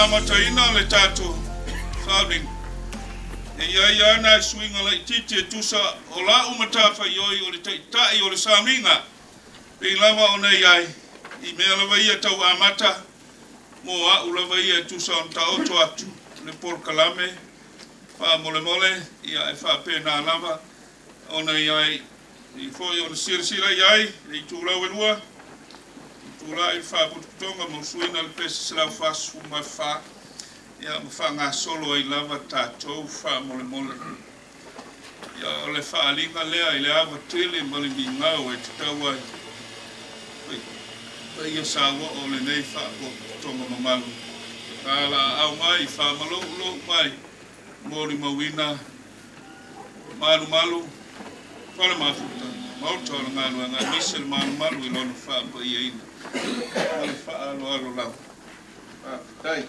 amataina le tato farming. Ia na swinga le titi tusa o la umata fa yoi o le tai o le saminga. Pe lava ona iai I mea lava ia tau amata mo a lava ia tusa on ta oto atu le por kalame fa mole mole ia e fa pena lava ona iai I foi ona sirsira iai I tula welua tula I fa putonga mo suina le pesi la fas fuma fa ia mo fa nga solo I lava tatou fa mole mole ia o le fa alinga lea I le ava tele mali mingau e te tau ai ia sawa o le nei fa o tonga mamalu kala au mai fa malo lo mai mori mawina malu malu kala mafuta mau tolo malu nga misel malu I lona fa pa ia ina kala fa alo la dai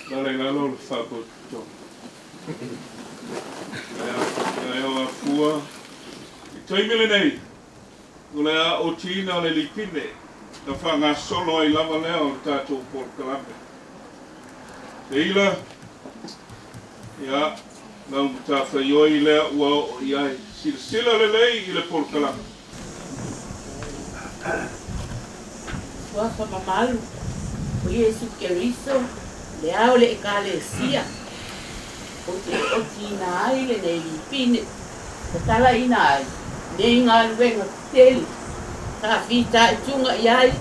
Dale galo le whapo to. Lea o a fua. I taimile nei. Ulea o tina le lipine. Ta whanga solo ai lava lea o tātou Port Kalame. Te ila. Ia. Nau ta whaioi lea ua o iai. Sila le lei i le Port Kalame. Waka mamalu. O Yesu Keriso. Le au le ekalesia. O tina ai le nei lipine. O tala ina ai. Nei ngā ruenga teli. Ka whita e tunga iai.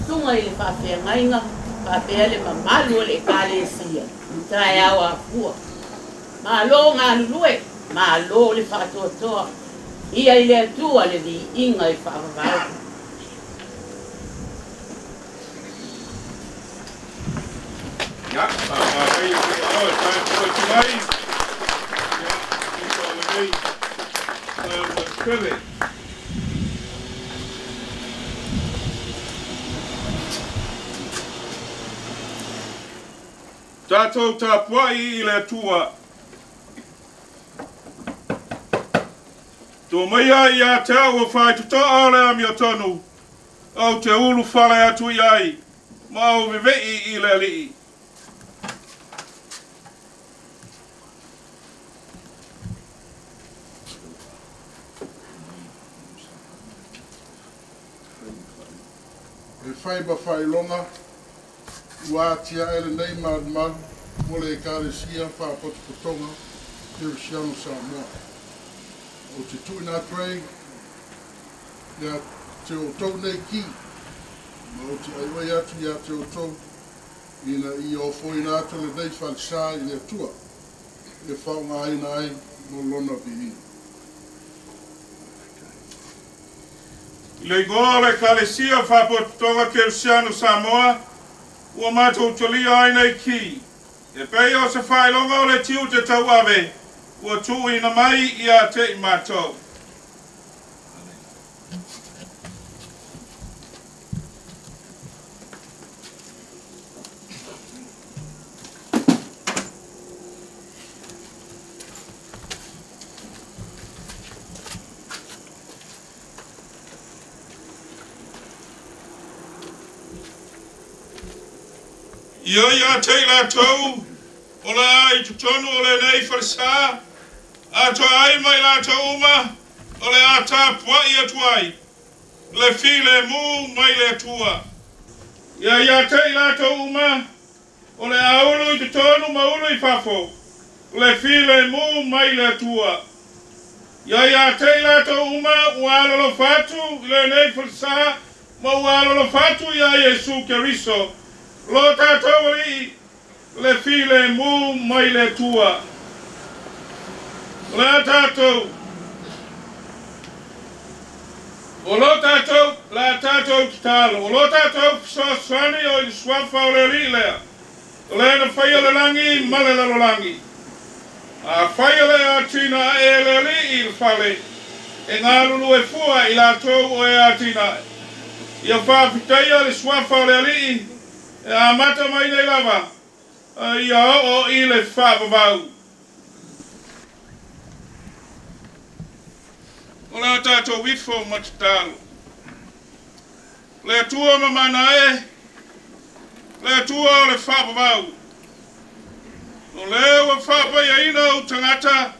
Tunga i le whawhea ngainga. Whawhea le mamalu o le ekalesia. Ntai au a fua. Malo ngā lulue. Malo le whatoatoa. Ia i le atua le vi inga i whawawau. Ja, maar weet je, het is wat je mij. Ja, ik zal er mee. Spullen. Tato tapwai ile tua. To mea ia te awa whai tuta ale am ia tonu. Au te ulu whale atu iai. Mau vivei ile li. E whai ba whai longa, ua tia ele nei maru, mo le ekalesia whapotopotonga, Kirisiano Samoa. O te tui nā prei, ia te o tau nei ki, ma o te aiwai atu ia te o tau, ina i o fwoi nā te le nei whalisa i le tua, e whao ngā ina ai no lona bihi. Le gole kalesia whapotonga Kirisiano Samoa, ua mātou tolia ai nei ki. E pei o se whailonga o le tiu te tau awe, ua tui na mai i a te i mātou. Ia ia tei la tau, o le ai tutonu o le nei whalisa, ato ai mai la tau uma, o le ata puai atu ai, le file mu mai le tua. Ia tei la tau uma, o le aulu i tutonu ma ulu i fafo, le file mu mai le tua. Ia tei la tau uma, ua alolo fatu, le nei whalisa, ma ua alolo fatu ia Yesu Keriso. Lo tātou li le file mu mai le tua. La tātou. O lo tātou, la tātou ki tālo. O lo tātou pisosani o i swafa o le li lea. Le na whaia le langi, male le langi. A whaia le a tina e le li i le whale. E ngā lulu e fua i la tau o e a tina. Ia whawhitaia le swafa o le li. E a mata mai nei lava, ia o i le whapapau. O la tātou wifo matatalu. Le tua mamana e, le tua o le whapapau. O leo a whapai ina o tangata,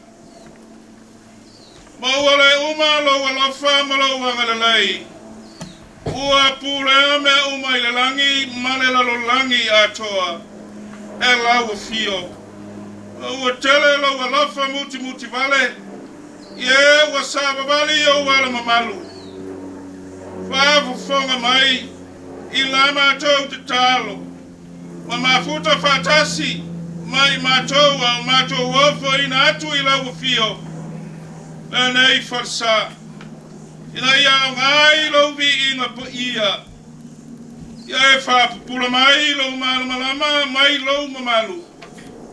ma ua le uma lo alofa ma lo wangalelei. Ua pulea me umai le langi, male lalo langi atoa, e lau fio. Ua tele lo alofa muti vale, ie ua saba vali o wala mamalu. Fafu fonga mai, i lama atou te talo. Wa mafuta fatasi, mai matou au matou ofo ina atu i lau fio. E nei farsa. Ina ia ngai lo vi ina po ia. Ia e whapupula mai lo malama mai lo mamalu.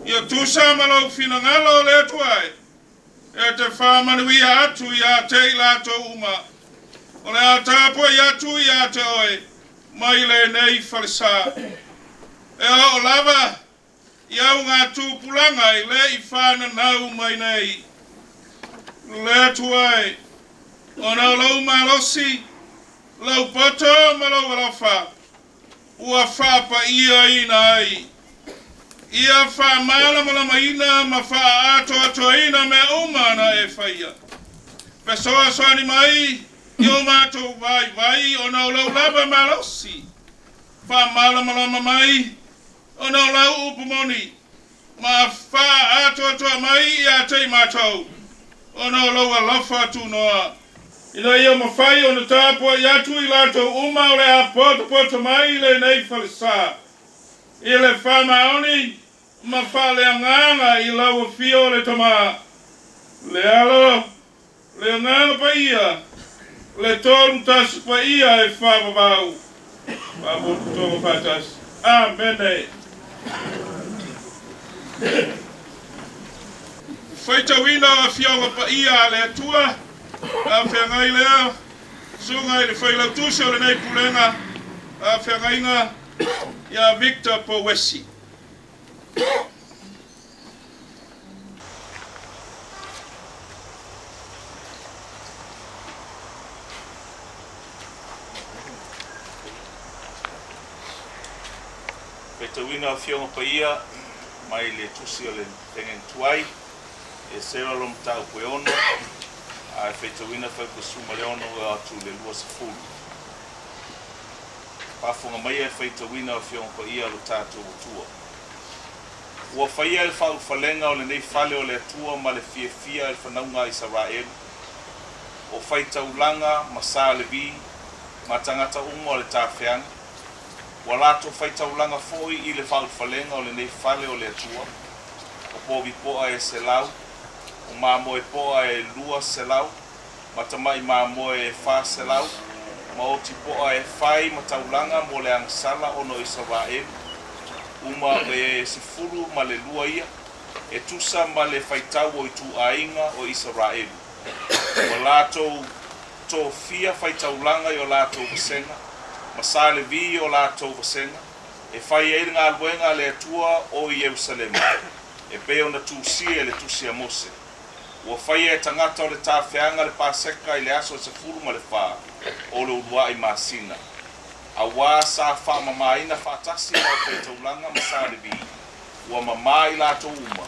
Ia tusa malo fina ngalo le tuai. E te whamanui atu ia te lato uma. O le atapo ia tu ia te oe. Mai le nei falsa. E o lava. Iau ngā tūpulanga I le I whananau mai nei. Le tuai. O nau lau malosi. Lau pato ma lau walafa. Ua whapa ia ina ai. Ia wha malama ina ma wha ato ina me umana e whaia. Pesoa soani mai. Io mato vai o nau lau lava malosi. Wha malama mai. O nau lau upumoni. Ma wha ato mai ia tei matou. O nau lau alafa tu noa. Ina ia mawhai o na tāpua I atu I lato uma o le a poto mai le nei whalesa. I le whamaoni, ma whale anganga I lawa fio le tama. Le alo, le anganga pa ia, le tolu tasu pa ia e whababau. Wabotu tonga patas. Amene. Whaitawina a fionga pa ia le atua. A whengai lea, sunga I le whailau tusi o le nei pulenga, a whengainga ia Victor Powesi. Petawina a fionga pa ia, mai le tusi o le tengen tuai, e sera lom tau koe ono, a feitawina fai kusuma leono o atu le lua sa fulu. Pafunga mai e feitawina o fiong ko ia lo tātou tua. Ua whaia e whau whalenga o le nei whale o le atua ma le fia e whanaunga Israel. O feitaulanga ma sa le vi, ma tangata umo le tāwheanga. Ua lato feitaulanga foi I le whau whalenga o le nei whale o le atua. O povi poa e se lau. O mamo e poa e lua se lau, ma tamai mamo e wha se lau, ma o ti poa e whai ma taulanga mo le angsala ono Israel, uma e se furu ma le lua ia, e tusa ma le whaitau o I tu ainga o Israel. O lato to fia whaitaulanga I o lato vasenga, ma sa le vi o lato vasenga, e whai e ngā luenga le atua o Jerusalem, e peo na tusia le tusia Mose. Ua whaia e tangata o le tāwheanga le pāseka I le aso e se furu ma le wha o le urua I māsina. A wā sa wha mamaina whātasi o whaitaulanga ma sa le vi. Ua mamai lato uma.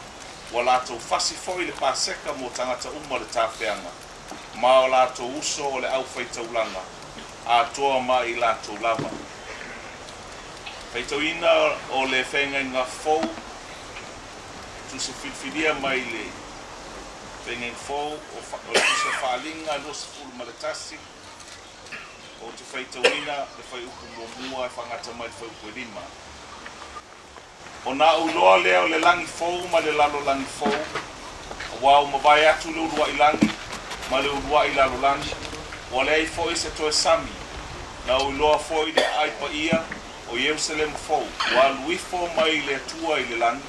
Ua lato whasi foi le pāseka mo tangata uma le tāwheanga. Ma o lato uso o le au whaitaulanga. A toa ma I lato lava. Whaitauina o le whenga ngā fau. Tu se whiwhiria mai le Pengen fou o se whalinga no se fulu maletasi o te whaitawina le whai uku mua e whangata mai whai uku rima. O nā uloa leo le langi fou ma le lalo langi fou o wau mawai atu le urua I langi ma le urua I lalo langi o le ai fou se toe sami na uloa fou le aipa ia o Jerusalem fou wa luifo mai le tua I le langi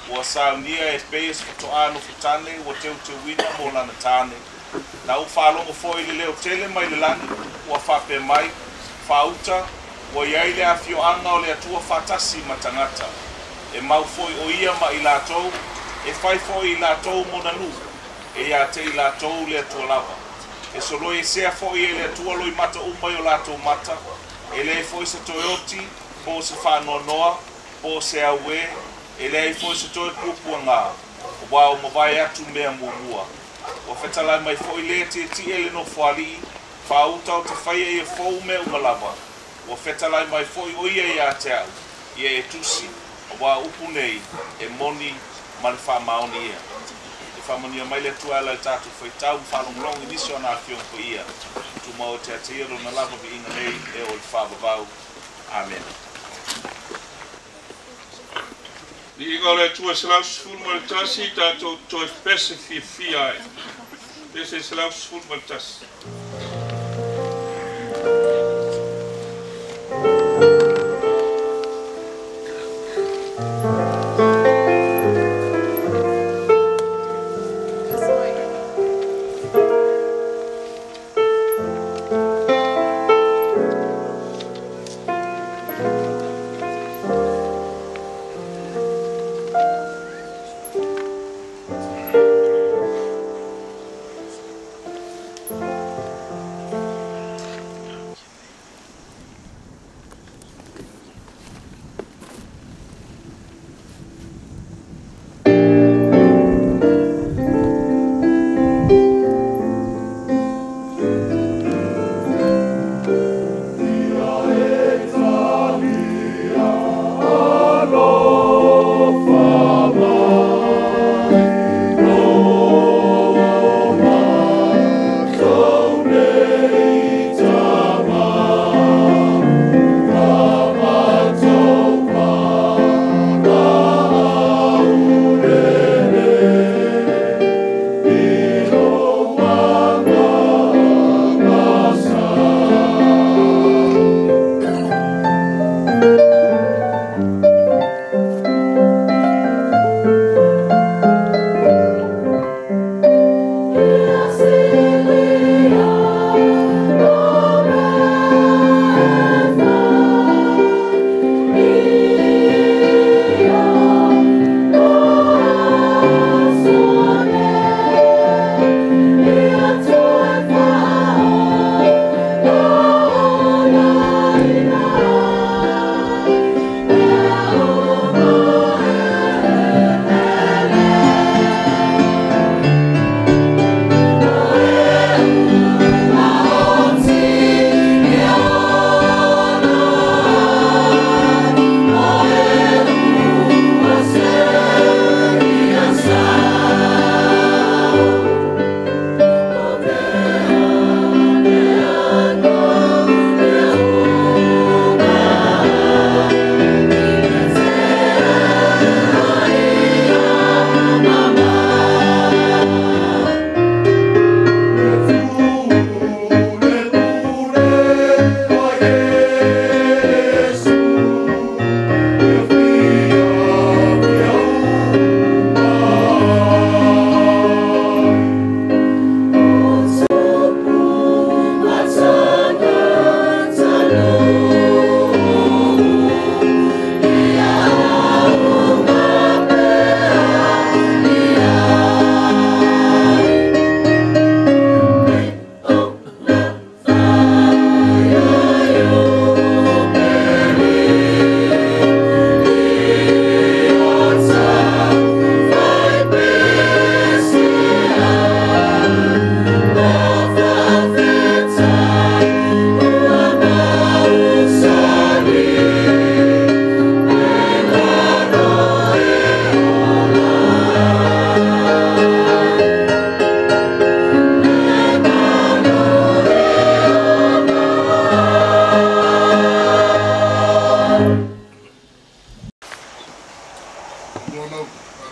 Ua saunia e peis whatoano whatane ua teu wina mo lana tāne. Na u whalongo foi le leo tele mai le langi, ua whape mai, whauta, ua iai le awhio anga o le atua whatasi matangata. E mau foi o ia ma I lātou, e whai foi I lātou mona nu, e ia te I lātou le atua lava. E solo e sea foi e le atua loi mata umai o lātou mata, e le foi se toyoti, po se whanoa noa, po se awe, e lei foi se toi pupua ngā, o wau mawai atu mea muamua. O whetalai mai foi le te ele no whali, whauta o te whaia I fau me umalawa. O whetalai mai foi o ia I a te au, ia e tusi, o wā upu nei, e moni mani whamaoni ia. E whamania mai le tuala I tātou whaitau, whalonglong I nisi o nā whiong ko ia. Tu mau te ateiro na lava vi inga nei, e o I whababau. Amen. Ni gole tua slaus ful maltasi tato to specific fia. This is slaus ful maltas.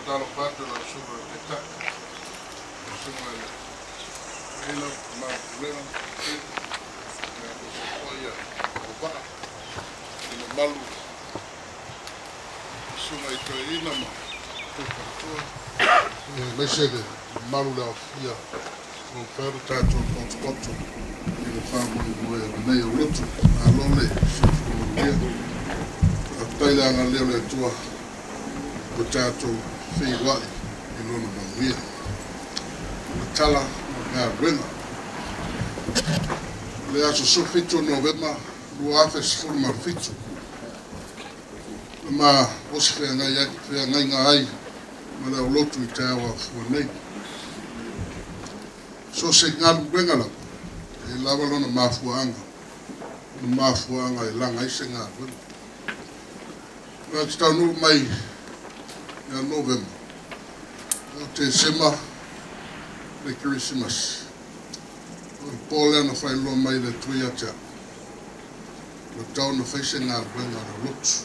talo pata la suga te tak. Suga ila ma lena oia oba ina malu suga ito ina ma mesele malu la fia o pera tato ponto ina famo no nei roto alole taila nga leo le tua o tato fei wai i lona mawia tala ngā renga le aso sofito novema lua afe sifuru marfitu ma osi fea ngai ngā ai ma leo lotu i te awa fua nei so se ngā renga la e lava lona mafuanga i langa i se ngā renga na te tau nuru mai ia novema o te sema le Christmas o pōlea na whailoa mai le tui atea o tau na whaise ngā ruenga na lotu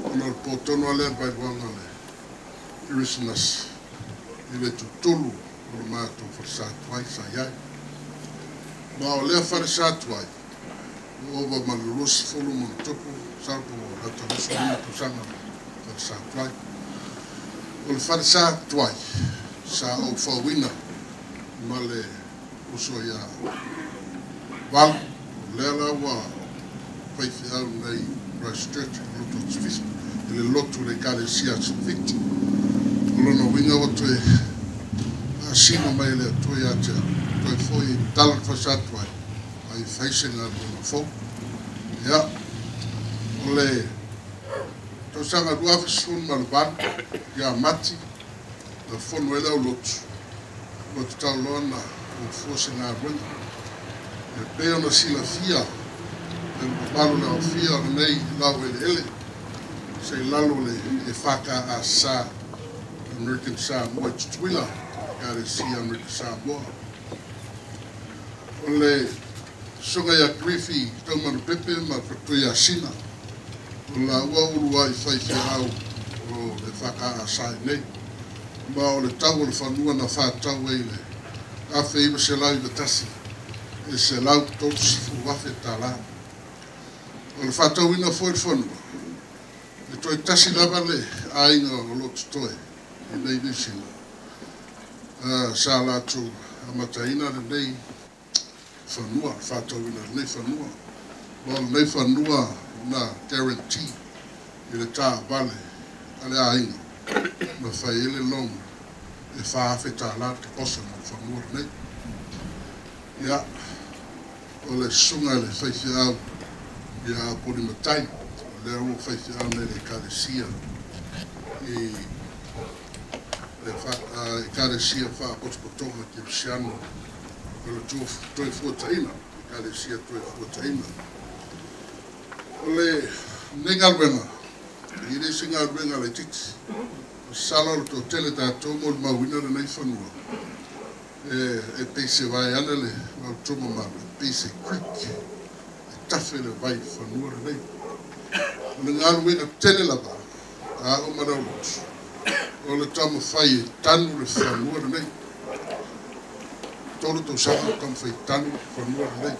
o na pōtono alea bai wanga le Christmas i le tutulu o le mātou wharisātuai sa iai ma o lea wharisātuai o ova malulusi fulu mo tupu salpo hata musu muna kusanga wharisātuai o le wharisātuai sa o whawina ma le uso ia walu lea lawa whaithi au nei Christchurch loto tifisi le lotu le kalesia tifiti o lona winga o toe asina mai le toi atea toi foi tala wharisātuai ai whaisenga lona fau ia o le tausanga duafisfun malvan ia mati le fono ele au lotu o te tau loana o fuose ngā ruenga e peo na sila fia e mabalu le au fia nei lau ele sei lalo le e whaka a sa American Samoa tutuila kare si American Samoa o le songa ia grifi tau manu pepe ma patui a sina o la ua urua i whaifi au o le whaka a sa nei ma o le tau o le whanua na whātau e le awhi iwa se lau i tasi e se lau tōtu sifu wafe tālā o le whātau ina fwoi whanua e toi tasi lava le ainga o lotu toe i nei nisina sa lātou amataina le nei whanua whātau ina le nei whanua ma o le nei whanua na guarantee i le tā vale ale ainga ma fai ele long e whaafe tālā te kosa ma whanua nei ia o le sunga le whaifi au ia pori matai le au whaifi au nei le kāresia i le kāresia wha potopotonga ki Luciano o le toi fuataina kāresia toi fuataina o le nengaruenga i le singaruenga le titi sala o to tele tātou mo le mauina le nei whanua e peise vai ana le mautoma ma peise creek e tafe le vai whanua le nei o le ngaruenga tele lava a o marau lotu o le tamo whai e tanu le whanua le nei tolu tau sanga tamo whai tanu le whanua le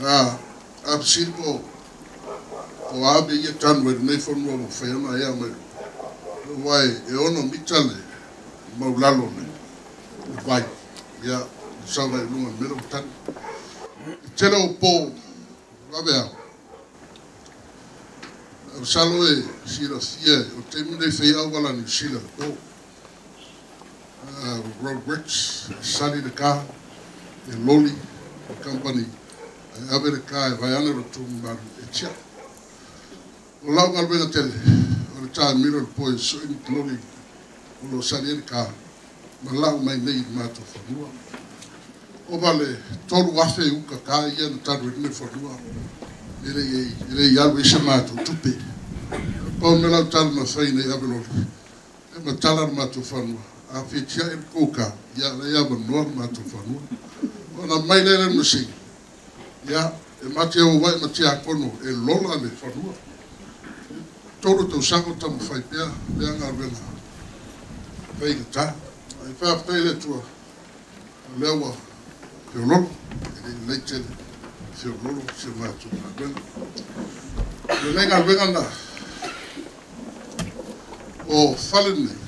nei a psirpo o abe ia tanu e nei whanua mo whaiana ea mai wai e ono mitale maulalo ne vai ia sauna e lunga mero tan tele o po avea salo e sila fie o te mune fei au wala ni sila po road bricks sali de ka e loli company ave de ka e vai ana ro tu maru e tia o lau galwena tele ta miro po so in lori o lo sali ka ma lau mai nei mato whanua o vale tolu afe uka ka ia na tadu ne whanua ele ialu isa mato tupe pau me lau talu na whai nei avelori e ma tala mato whanua a whitia e koka ia le ia manoa mato whanua o na mai nei le musi ia e mate o wai matia kono e lola le whanua tolu tau sako tamu whai pia, lea ngā ruenga. Pei ka tā. Ai whaapatai le tua, lea wa whio lolo, e rei leitele, whio lolo, se mātua ngā ruenga. Le nei ngā ruenga na, o whale nei,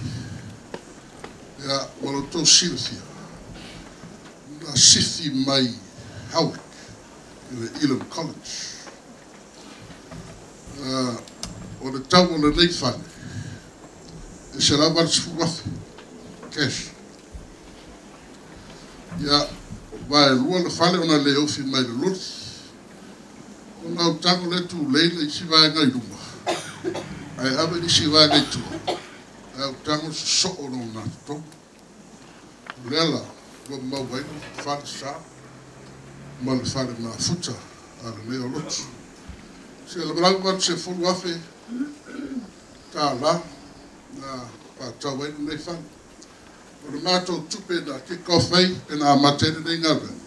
ea walo tau silfia, na sifi mai Howick, i le Elam College. O le tau o le nei whane, e se la warisifu wafi, cash. Ia, vai lua le whale ona le ofi mai le lori. O ngau tango le tu leila i si vai ngai runga. Ai awe ni si vai ngai tua. Au tango so o no nga to. Lela, wa mau vai no whale sa. Ma le whale na futa, a le leo lotu. Se le brangu atu se fulu afe, tā la, na pātau wai nei whane. O le mātou tupe na kick-off ai, e nā matene nei ngā ren.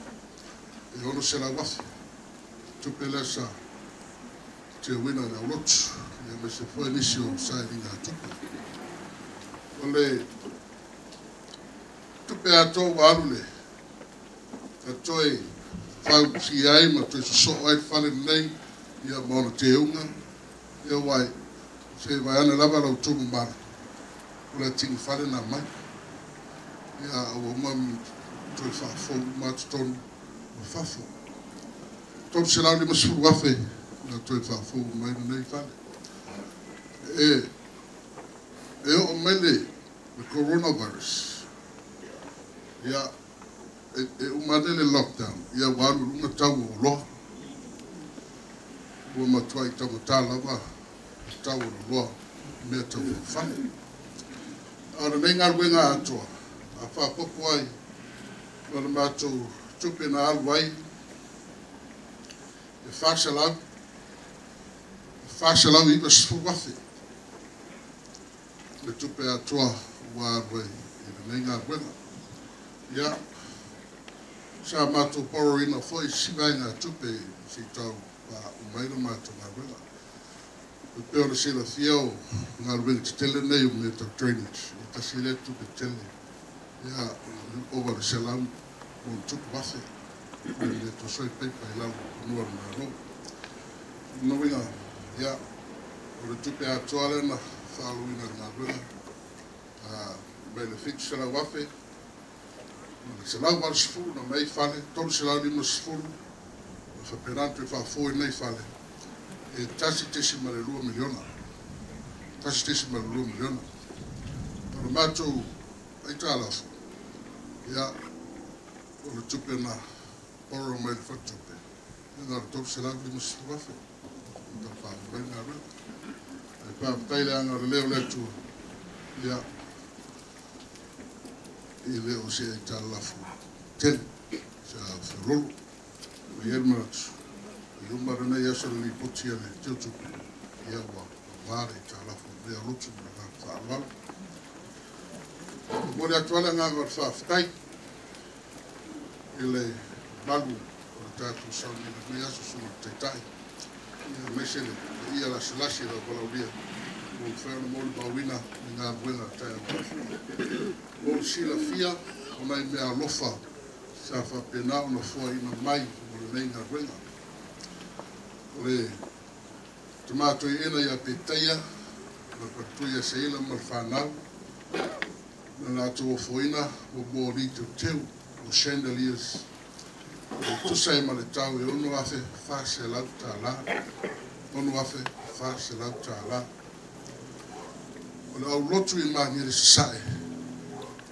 E ono se la wafi. Tupe le sa, te wina le olotu, e me se fwe nisi o sai ni ngā tupe. O le tupe ato wa alu le, atoi whau si ai, ma toi so ai whane nei, ia maona te unga, ia wai, se vai ana lava lau tumu mara, o le tingi whane na mai. Ia awa mami toi whafo, mātu tonu, o whafo. Tonu se lau ni masuru wafe, na toi whafo, mai nei whane. E o mele, the coronavirus, ia, e umanele lockdown, ia waru lunga tau o loa. Ua matua i tau tālawa, tau o loa, mea tau o whane. Ara nei ngā ruenga atoa, a whapopo ai, wana mātou tupe na alu ai, e whāsalau i was fuwafi. Le tupe atoa wa alu ai, i nei ngā ruenga. Ia, sa mātou poro ina foi, siwai ngā tupe, si tau, pa umaira mātou ngā ruenga. E peo le sila fiao, ngā ruenga te tele nei o me tau drainage, e tasi le tupe tele. Ia, owa le selam, o tupu wafe, le to soi pepa i lau, nuar ngā rou. Nuinga, ia, o le tupe atoa lena, whaaluina ngā ruenga, me le fixera wafe, le selau wala sifuru na mei whale, tolu selau lima sifuru, whaperantu e whaafoi nei whale, e tasi tesi ma le 2 miliona. Tasi tesi ma le 2 miliona. Tolu mātou, ai tālafu. Ia, o le tupe na poro mai le whatupe. Ia, le tolu selau lima sifuru wafe. Ita whaafoi ngā reo. E whaafatai anga le leo le tua. Ia, i leo se ai tālafu. Ten, se a whirolo. Me yerma atu. I umara nei asa li poti ane teutupu. Ia wa wāre i tālafu. Lea lotu na ngā whaalala. Mori atu ala ngā ngā whaafatai. I le malu o le tātou sauni na mea asa suna teitai. Ia mese le ia la silasi la walauria. O whaana mori bauina i ngā ruenga tai anu. O sila fia o nei mea lofa sa whapena o na fua ina mai o le nei ngā ruenga. O le tomato i ena ia peteia, na patuia se ila ma whanau, na nātu o fuina o mōri teu teu o chandeliers. O tusai ma le tau e ono afe whase lau tā la, ono afe whase lau tā la. O le au lotu i mahi le sae,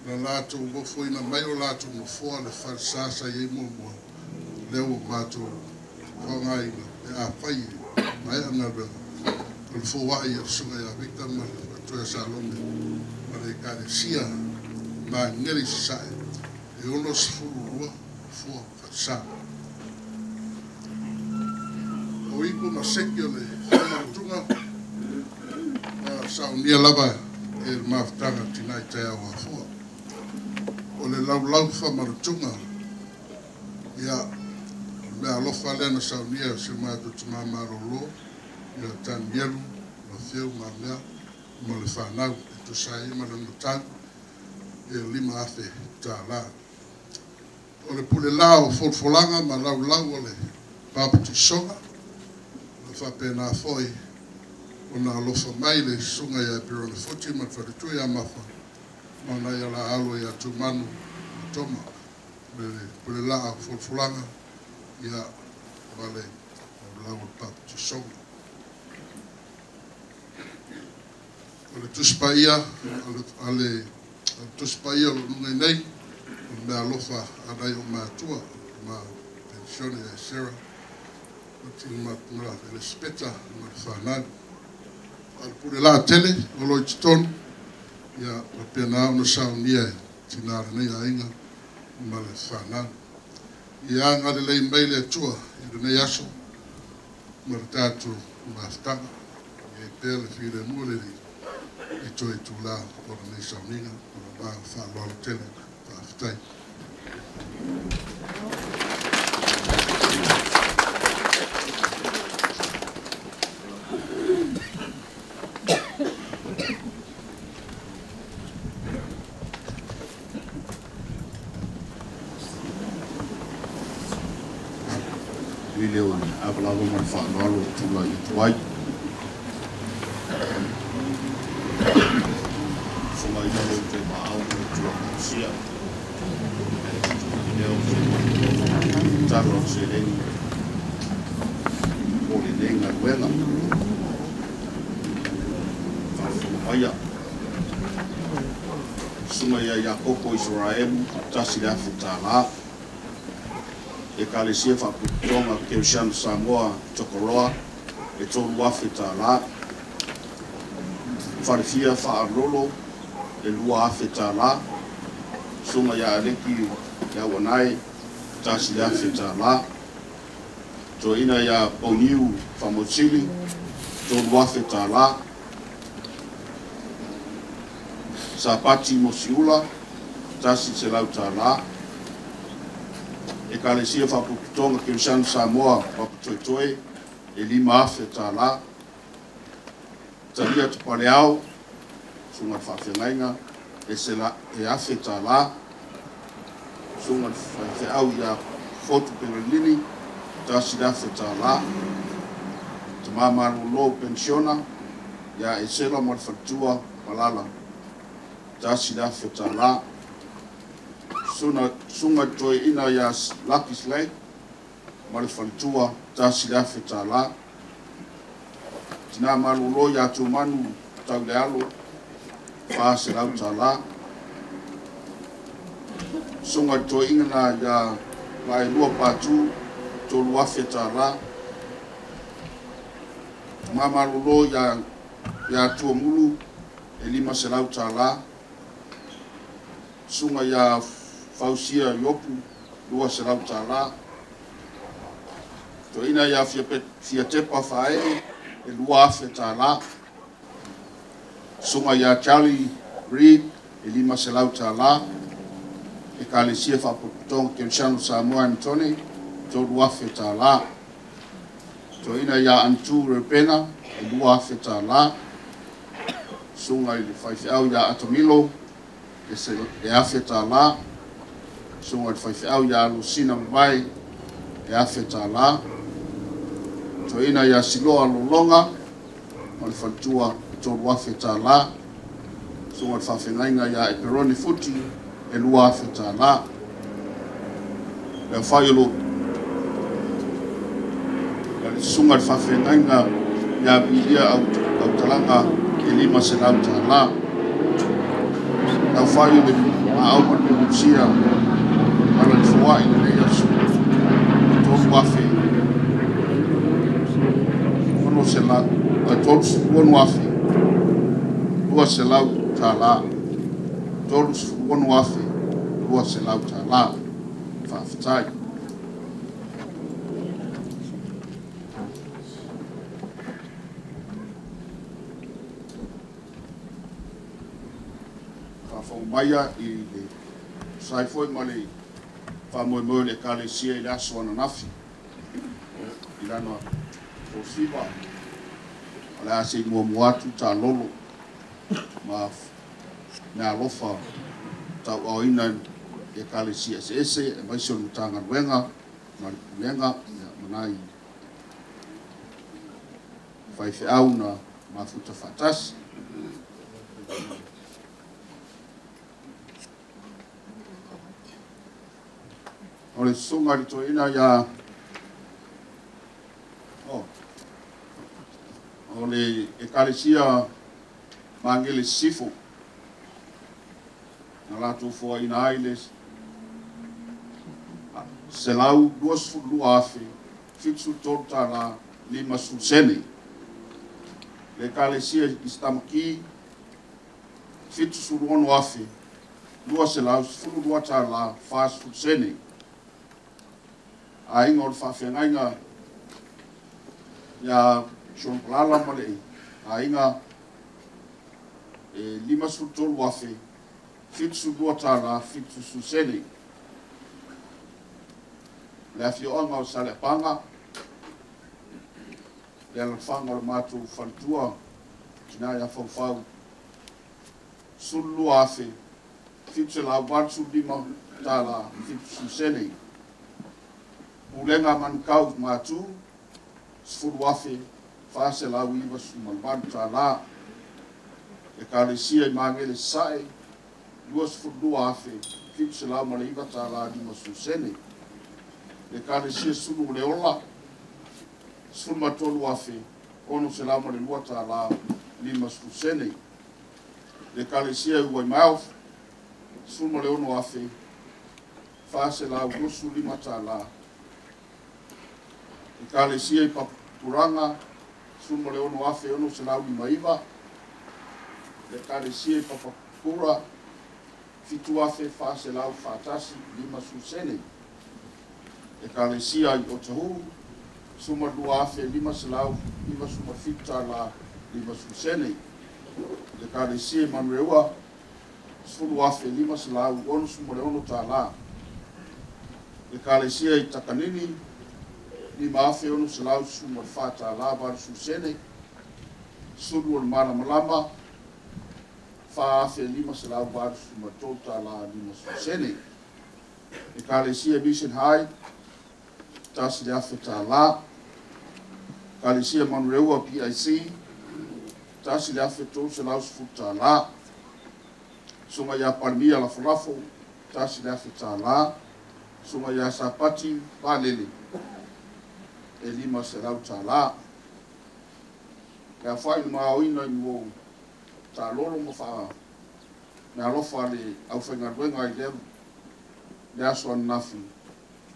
na lātou o fuina mai o lātou mo fua le wharisasa i mo mua, leo o mātou whangai e a whai mai anga renga. O le fua i a sunga i a vika ma le tuea salome, ma le kare sia, ma ngeri sae, e ono sifuru rua, fua wharisa. O iku ma seki o le whamarutunga, saunia lava e mafutanga tinai te awa fua. O le lau whamarutunga, ia mea alofa lena saunia se mātou tumamaro lo, ia tan yeru, ma fiu ma mea ma le whanau e tu sai ma le notang e lima afe tā la. O le pule lao folfolanga ma lau o le paputi songa ma whapena foi o na alofa mai le sunga ia piro le futi ma wharitui a mafa ma na ia la alo ia tu manu toma le pule lao folfolanga ia vale o lau o paputi songa. O le tuspaia ale tuspaia o nungai nei o me alofa anai o mātua ma pensione e Sarah o tini matunga e le speta ma le whanau al pule la tele o loi titonu ia o pena o na saunia e tinara nei a inga ma le whanau ia ngare lei mai le atua i le nei aso ma le tātou ma ftanga i e pēr le whire mua le ri i toi tu la o le nei sauninga o le wā wha loa tele wha fitai. Leo apalava mai whanalo tula i tuai. Whunga i nalo te maau o tua kausia. Leo te taro o se rengi o le nenga ruenga. Whawhaia. Sunga ia Iakoko Israelu tasi le afu tā la. E kalesia whaputonga Keusiano Samoa Tokoroa e tolu wafe tā la. Wharewhia whaarolo e lua afe tā la. Sunga ia areki ia wanai tasi le afe tā la. To ina ia Poniu Whamotili tolu wafe tā la. Sapati Mosiula tasi se lau tā la. E kalesia whaputonga Keusiano Samoa Paputoetoe e lima afe tā la. Talia Tupaleao sunga whawhengainga e afe tā la. Sunga whawheau ia Fotu Pengalini tasi le afe tā la. Te mamaru lo pensiona ia e sela mo le whatua malala tasi le afe tā la. Sunga toi ina ia Lucky Slay ma le whalitua tasi le afe tā la. Tina malulo ia tu manu tau le alo wha se lau tā la. Sunga toi ingana ia mai lua pātu tolu afe tā la. Ma malulo ia tua mulu e lima se lau tā la. Sunga ia Fausia Yopu lua se lau tā la. To ina ia fia tepa whae e lua afe tā la. Sunga ia Charlie Reed e lima se lau tā la. E kalesia whaputonga Keusiano Samoa Antone to lua afe tā la. To ina ia Antu Repena e lua afe tā la. Sunga i le whaiwhiau ia Atomilo e afe tā la. Sunga i whaiwhiau ia Lucina Mbai e afe tā la. To ina ia Siloa Lolonga ma le whantua tolu afe tā la. Sunga i whawhengainga ia e Peroni Futi e lua afe tā la. Le whaiolo sunga i whawhengainga ia Bilia au talanga e lima se lau tā la. Le whaiolo au manusia ala le whawai le asu tolu afe ono se la tolu ono afe lua se lau tā la. Tolu ono afe lua se lau tā la. Whawhitai whawhaumaya i le sai foi ma le whamoemoe le kalesia i le aso ana nafi i lana o fiwa o le a se mua atu ta lolo ma me alofa tau au ina e kale si ese e mai se mutanga wenga ma lenga manai fai fe au na ma futa fatas o le sunga li to ina ya o le e kale sia mangele sifu na lato fo ina ailes se lau duas fulu afe fitsu tota la lima susene le kalesia istamaki fitsu suruono afe dua se lau fulu dua ta la fas susene a inga o whawhengainga ya shonplala male a inga lima sutolu afe fitsu dua ta la fitsu susene le afioanga o sale panga le alfanga o matu fantua kina ya fofau sulu afe fitsu la watsu lima tala fitsu sene ulenga mankau matu sulu afe fase la wiva sumalban tala e kalesia mangele sai duas fulu afe fitsu la maliva tala lima susene le kalesia sulu le ola sulu matolu afe ono se la mo le lua ta la lima susene le kalesia ua mau sulu le ono afe fase la usu lima ta la le kalesia papuranga sulu le ono afe ono se la lima iva le kalesia papura fitu afe fase la fatasi lima susene e kalesia i o tahu suma dua afe lima selau lima suma fita la lima susene e kalesia i manureua sulu afe lima selau ono suma le ono ta la e kalesia i takanini lima afe ono selau suma fata la bar susene sulu on mara malama fa afe lima selau bar suma tota la lima susene e kalesia mission high tasi le afe ta la kalesia manureua PIC tasi le afe tau se lau sifu ta la sunga ya palmia la fulafo tasi le afe ta la sunga ya sapati valele e lima se lau ta la ka fai maoina i mo ta lolo mo fa me alofa le au whaingaruenga i le aso nafi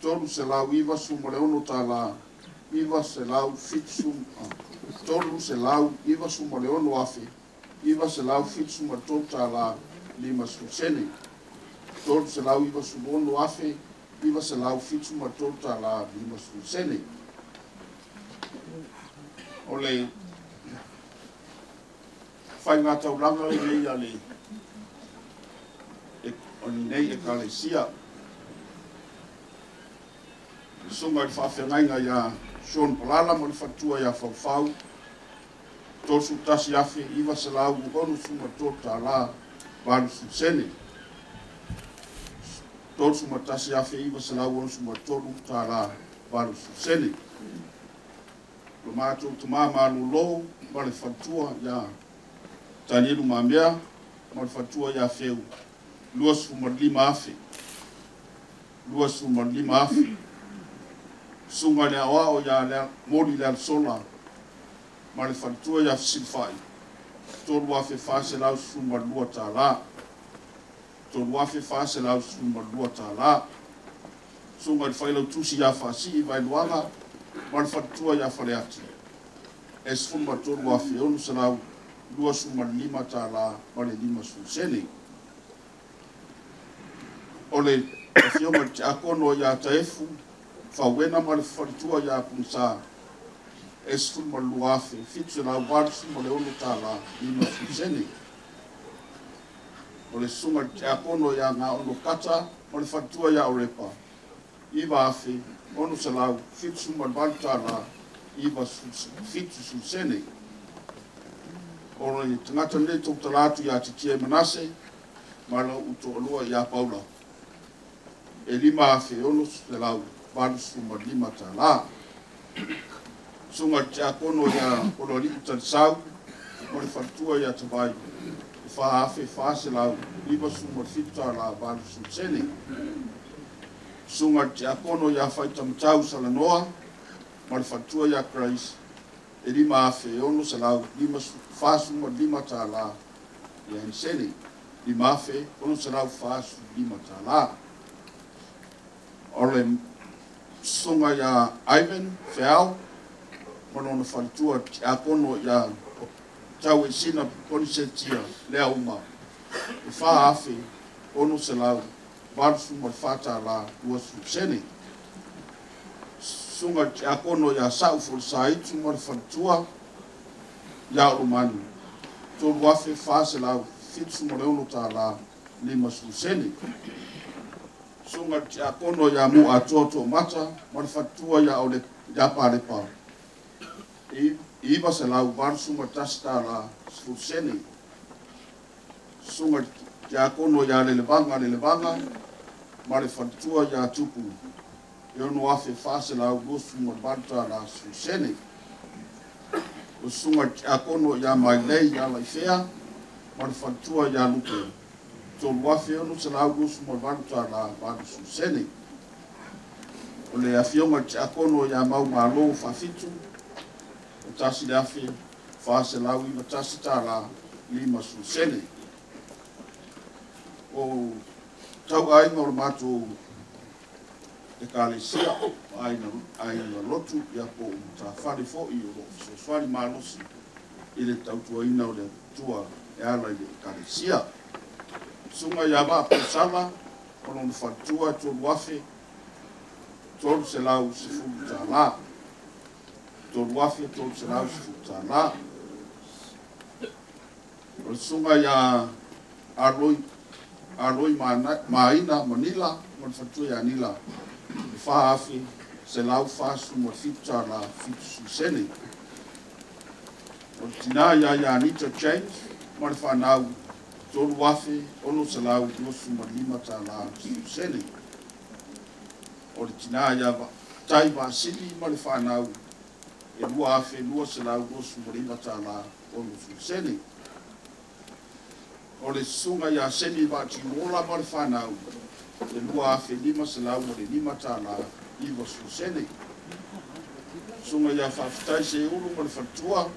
tolu se lau iwa suma le ono ta la iwa se lau fitsu tolu se lau iwa suma le ono afe iwa se lau fitsu ma tolu ta la lima susene tolu se lau iwa suma ono afe iwa se lau fitsu ma tolu ta la lima susene ole fai ngā tauranga i nei ale o nei e kalesia sunga i whawhengainga ia Sean Palala mo le fatua ia whawhau tosu tasi afe iwa se lau honu suma tota la waru susene tosu matasi afe iwa se lau honu suma tota la waru susene lo mātou tuma manu lou ma le fatua ia tanielu mamea ma le fatua ia feu lua suma lima afe sunga le awa o ya le mori le sola ma le fatua ya silfai tolu afe fase lau suma lua ta la tolu afe fase lau suma lua ta la sunga le failo tusi ya fasi vai luanga ma le fatua ya fale ati e suma tolu afe onu se lau lua suma lima ta la ma le lima susene ole fioma te akono ya taefu fawena ma le fatua ya kunsa esu ma luafe fitu la warsu ma le ono tala lima susene o le sunga te akono ya nga ono kata ma le fatua ya orepa iwa afe ono se lau fitu ma le tala iwa fitu susene o le tangata nei tō talatu ia titia manase, ma lau uto alua ia paula. E lima a whiono se lau, walu suma lima ta la. Sunga tia kono ia olo li utan sau, mo le whantua ia tawai. E whaafe whaase lau, lima suma fita la walu suma sene. Sunga tia kono ia whaita matau salanoa, mo le whantua ia Christ. E lima a whiono se lau, lima whaasuma lima ta la. Ia en sene, lima a whiono se lau whaasu lima ta la. Ole sunga ia Ivan Feau, mono na whantua a kono ia tau e sina konisetia lea uma. E wha afe, ono se lau, warusu mo whata la uasu sene. Sunga a kono ia sau fol saitu mo whantua ia umanu. Tōru wafe whaase lau, fitsu mo leono tā la lima su sene. Sunga tia kono ya mu a toto mata, mara fatua ya ole ya pare pa. Iba se lau bar sunga tasta la sfusene. Sunga tia kono ya lelevanga, mara fatua ya tupu. Yo no afe fase lau gosu mo barta la sfusene. Sunga tia kono ya mailei ya laifea, mara fatua ya lupe. So wafe ono se lau gosu mo vantua la vadu su sene. O le afionga te akono ya mau malo fafitu. O tasi le afe fase lau ima tasi ta la lima su sene. O tau ainga o le mato e kalesia aina lotu ia po ta fari fo i o so fari malosi i le tautua ina o le tua e ala i le kalesia. Sunga ia ma pesala, ono na whantua tōru wafe, tōru se lau se fuku tā la. Tōru wafe, tōru se lau se fuku tā la. O sunga ia aroi maina manila, mo na whantua ia nila. E wha afe, se lau whasu mo fitu tā la, fitu su sene. O tina ia Anita James, mo na whanau, tōru wafe, ono se lau gosu ma lima tā la sene. O le tina ia tai vasili ma le whanau, e lua afe, lua se lau gosu ma lima tā la ono sene. O le sunga ia seni vati mola ma le whanau, e lua afe lima se lau ma le lima tā la iwa sene. Sunga ia whawhitai se uru ma le whantua,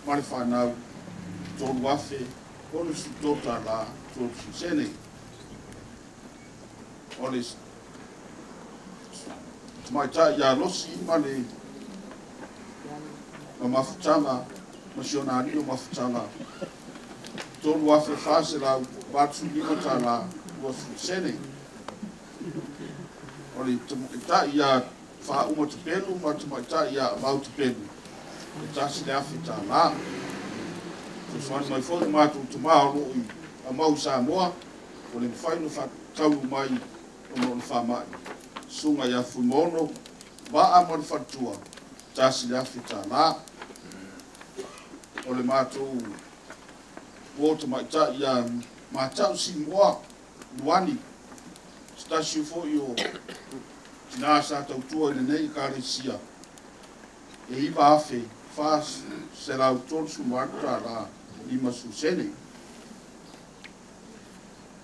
ma le whanau, tōru wafe, ono su tota la tōru su sene. O le maita ia losi ma le mafutanga, masionari o mafutanga. Tōru wafe whase la watu lima ta la ua su sene. O le maita ia wha uma te pelu, ma te maita ia mau te pelu. E tasi le afe ta la. Soan mai fo ma tu ma ro i a mau sa moa o le fai no fa tau mai o no fa mai sunga ya fu mono ba a mo fa tua tasi la fita la o le ma tu o to mai ta ya ma ta si moa wani stasi fo yo na sa tau tua le nei ka le sia e i ba fe fas se la autor su marta la lima su sene.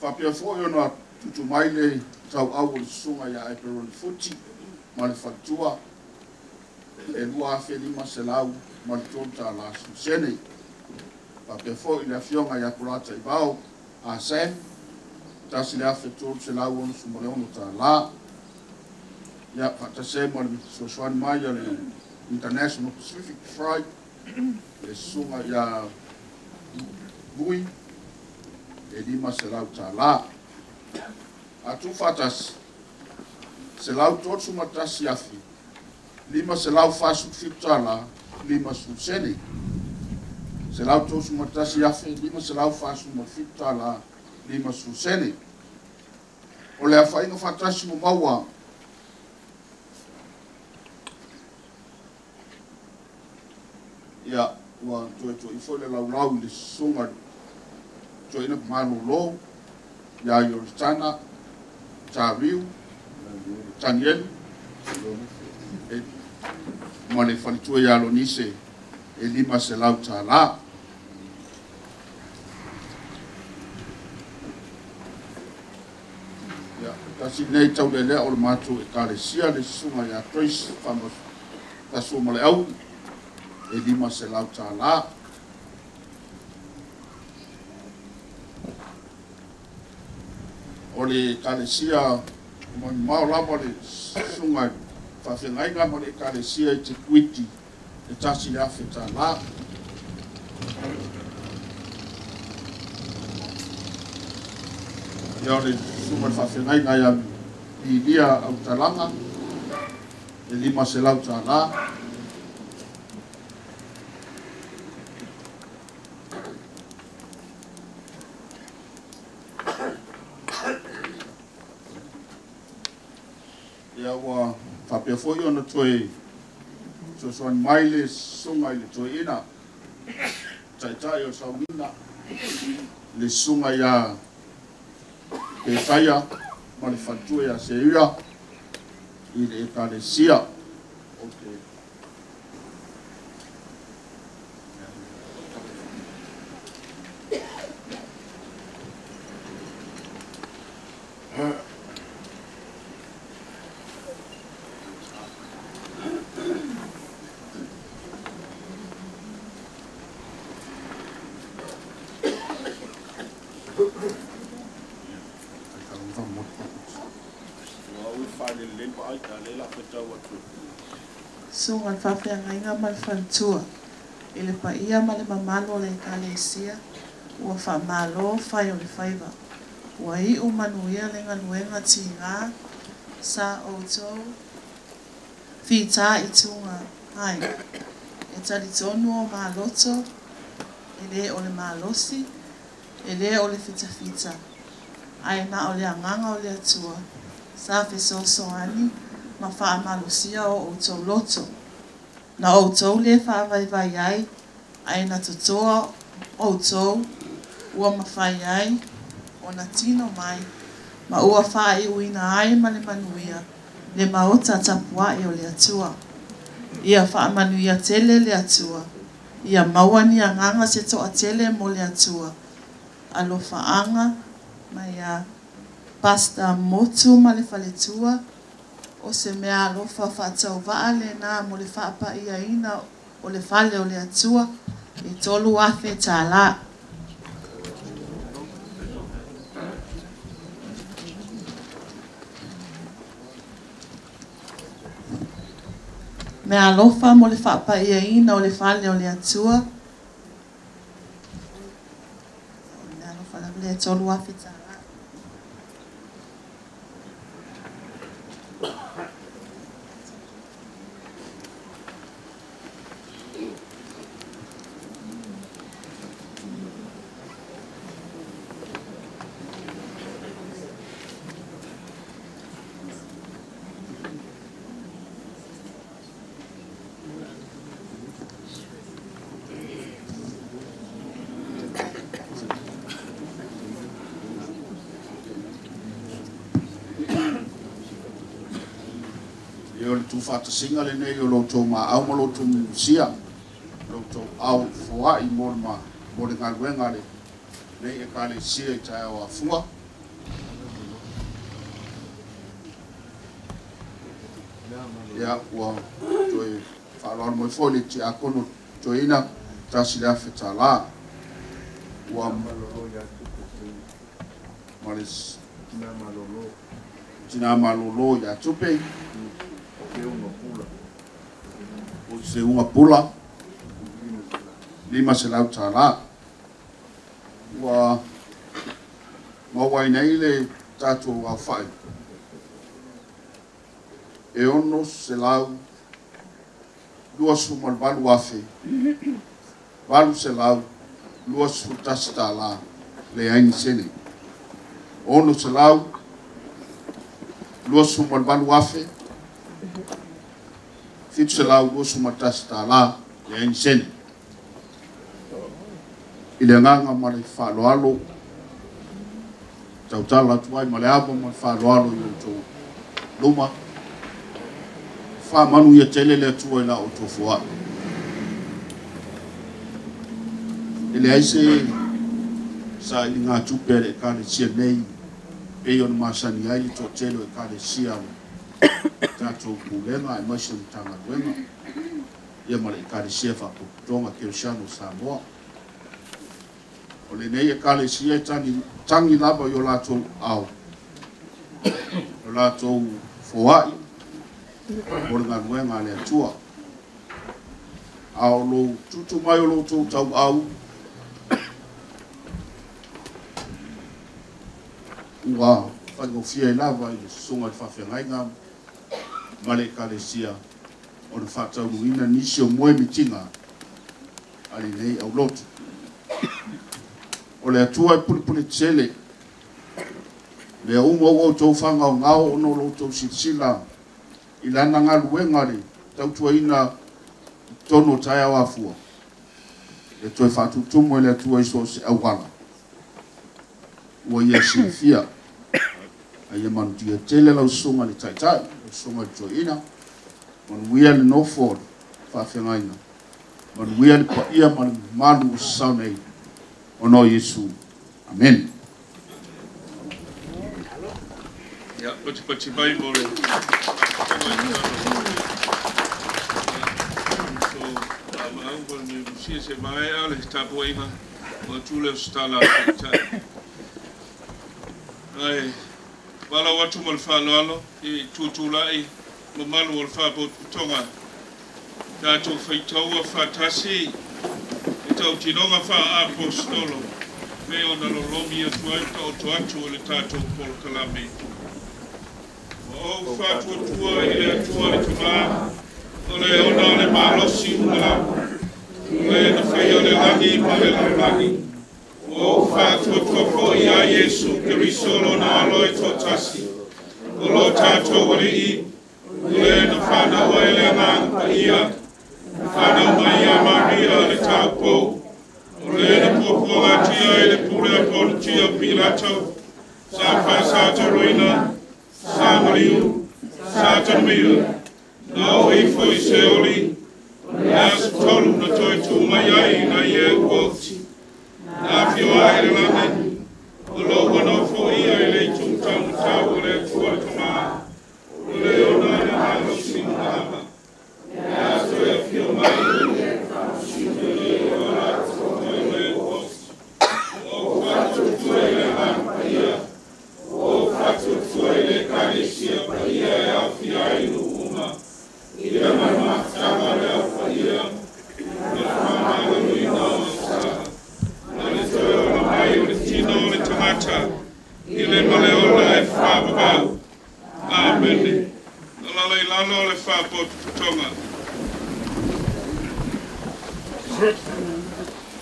Whapea fōi ona tutu mai le tau au o sunga ia e pero le futi, ma le whatua, e lua afe lima se lau, ma le tōta la su sene. Whapea fōi le afionga ia kurata i bau, a Sam, tasi le afe tōru se lau onu su mole ono ta la, ia whata se ma le sosuani mai a le International Pacific Fright, le sunga ia bui, e lima se lau tā la. A tu fatas, se lau tōtsu matasi afi, lima se lau fasu fitu tā la, lima su sene. Se lau tōtsu matasi afi, lima se lau fasu fitu tā la, lima su sene. O le awhainga fatasi mo maua, ia ua toe i foi le laulau i le susunga toe ina malolo ia Yoritana Tariu Taniel ma le falitua ia Lonise e 5 selau tālā. Kasi nei tau le lea o le mātou e kālesia le sunga ia Trace whamas tasu ma le au e 5 selau tālā. O le kālesia mau lama le sunga whawhengainga ma le kālesia i te kuiti e tasi le awhi tālā. Ia le sunga whawhengainga ia i lia au talanga e 5 selau tālā. Ia ua whapea foi ona toe so soan mai le sunga i le toe ina taitai o Saumina le sunga ia ke taia ma le whantua ia Seira i le ekalesia. Okay. Sungan whawhengainga ma le whantua i le paia ma le mamalo le ekalesia ua whamalo whai o le whaiva ua i manuia le ngaluenga tingā sa outou whita i tunga hai e tali tonu o maloto e le o le malosi e le o le fita ai na o le anganga o le atua sa fesosoani ma wha malosia o outou loto. Na outou le wha vai ai, ai na tutoa outou, ua mawhai ai, o na tino mai, ma ua wha i uina ai ma le manuia, le maota tapua e o le atua. Ia wha manuia tele le atua, ia mawani a nganga se toa tele mo le atua. Alo whaanga, ma ia pasta motu ma le whaletua, o se mea alofa whaatau waa le nā mo le whaapa ia ina o le whale o le atua i tolu awhe tālā. Mea alofa mo le whaapa ia ina o le whale o le atua. Mea alofa le tolu awhe tālā. Tu fata singa le nei o loto ma au mo loto musia loto au foa I morma mo le ngaluenga le nei e kale sia I tae o afua ya ua toi whalon mo foli ti a kono toi ina tasi le awhi tālā ua malis tina malolo ya tupe o se unga pula 5 selau tālā ua mawai nei le tātou au whai e ono selau 2 awhi 8 selau 2 tasi tālā le aini sene ono selau 2 awhi Fitu selau 2 tasi tālā le aini sene I le nganga ma le whaaloalo. Tautala tuai ma le aba ma le whaaloalo i o tō luma. Whamanu ia tele le atua i la o tō fua. I le aise sa i ngā tupe le ka le sia nei. E on masani ai i tō telo e ka le sia tātou kulenga e maisa ni tanga duenga. Ia ma le ka le sia whapotonga Kersiano Samoa. O le nei e ka le sia tangi lava i o lātou au. O lātou foai. O le nganuenga le atua. Ao lo tutu mai o lo tau au. Ua whaingofia i lava i sunga i whawhengainga. Male ka le sia. O le whatauruina nisi o moe mitinga. Ali nei au lotu. O le atua i pulipuli tsele. Lea umo o tau whanga o ngao ono lo tau sila. I lana ngā luengare. Tautua ina tono tai au afua. Le toi whatutumo e le atua i so se awala. Ua ia silfia. A ia manutia tele lau sunga le taitai. Le sunga le toi ina. Manuia le nofo whawhengaina. Manuia le paia manu saunei. Ono Yesu. Amen. Ya, pati Bible. So, I'm going to see se mai ale tapoina. O tule stala. Ai, wala watu mo whaloalo i tutulai mo malu o whapotonga. Tātou whaitaua whatasi i tau tinonga wha apostolo. Me o nalo romi atuai tau toatu o le tātou Paul Kalame. O whatuatua i le atua le tuma, o le ona le malosi unga. O le na whai o le langi ma le langi. O whatuatua i a Yesu Keriso lo na aloe tōtasi. O lo tātou wale i, o le na whanau e le nganga ia. Whanau mai a Maria le tāpou. O le na pōpua tia e le pule a Pontia Pilato. Sa whai sa taroina. Sa mariu. Sa tanmira. Nau e foi seoli. Nas tolu na toi tu mai ai na ie uoti. Na fioa e le lane. O lo wanofo ia e le tūtau tau o le tua kama. O le ona le halo sinama. Nea so e fio mai o le sinama. O la tō le uoti. O whatu tue le hampaia. O whatu tue le karesia paia e awhia i nuuma. I le mamatawa le awhaia. Le whamala luina o saha. Le toe o la mai o le tino o le tamata. I le male o la e whababau. Amen. O la lalo o le whapotu putonga.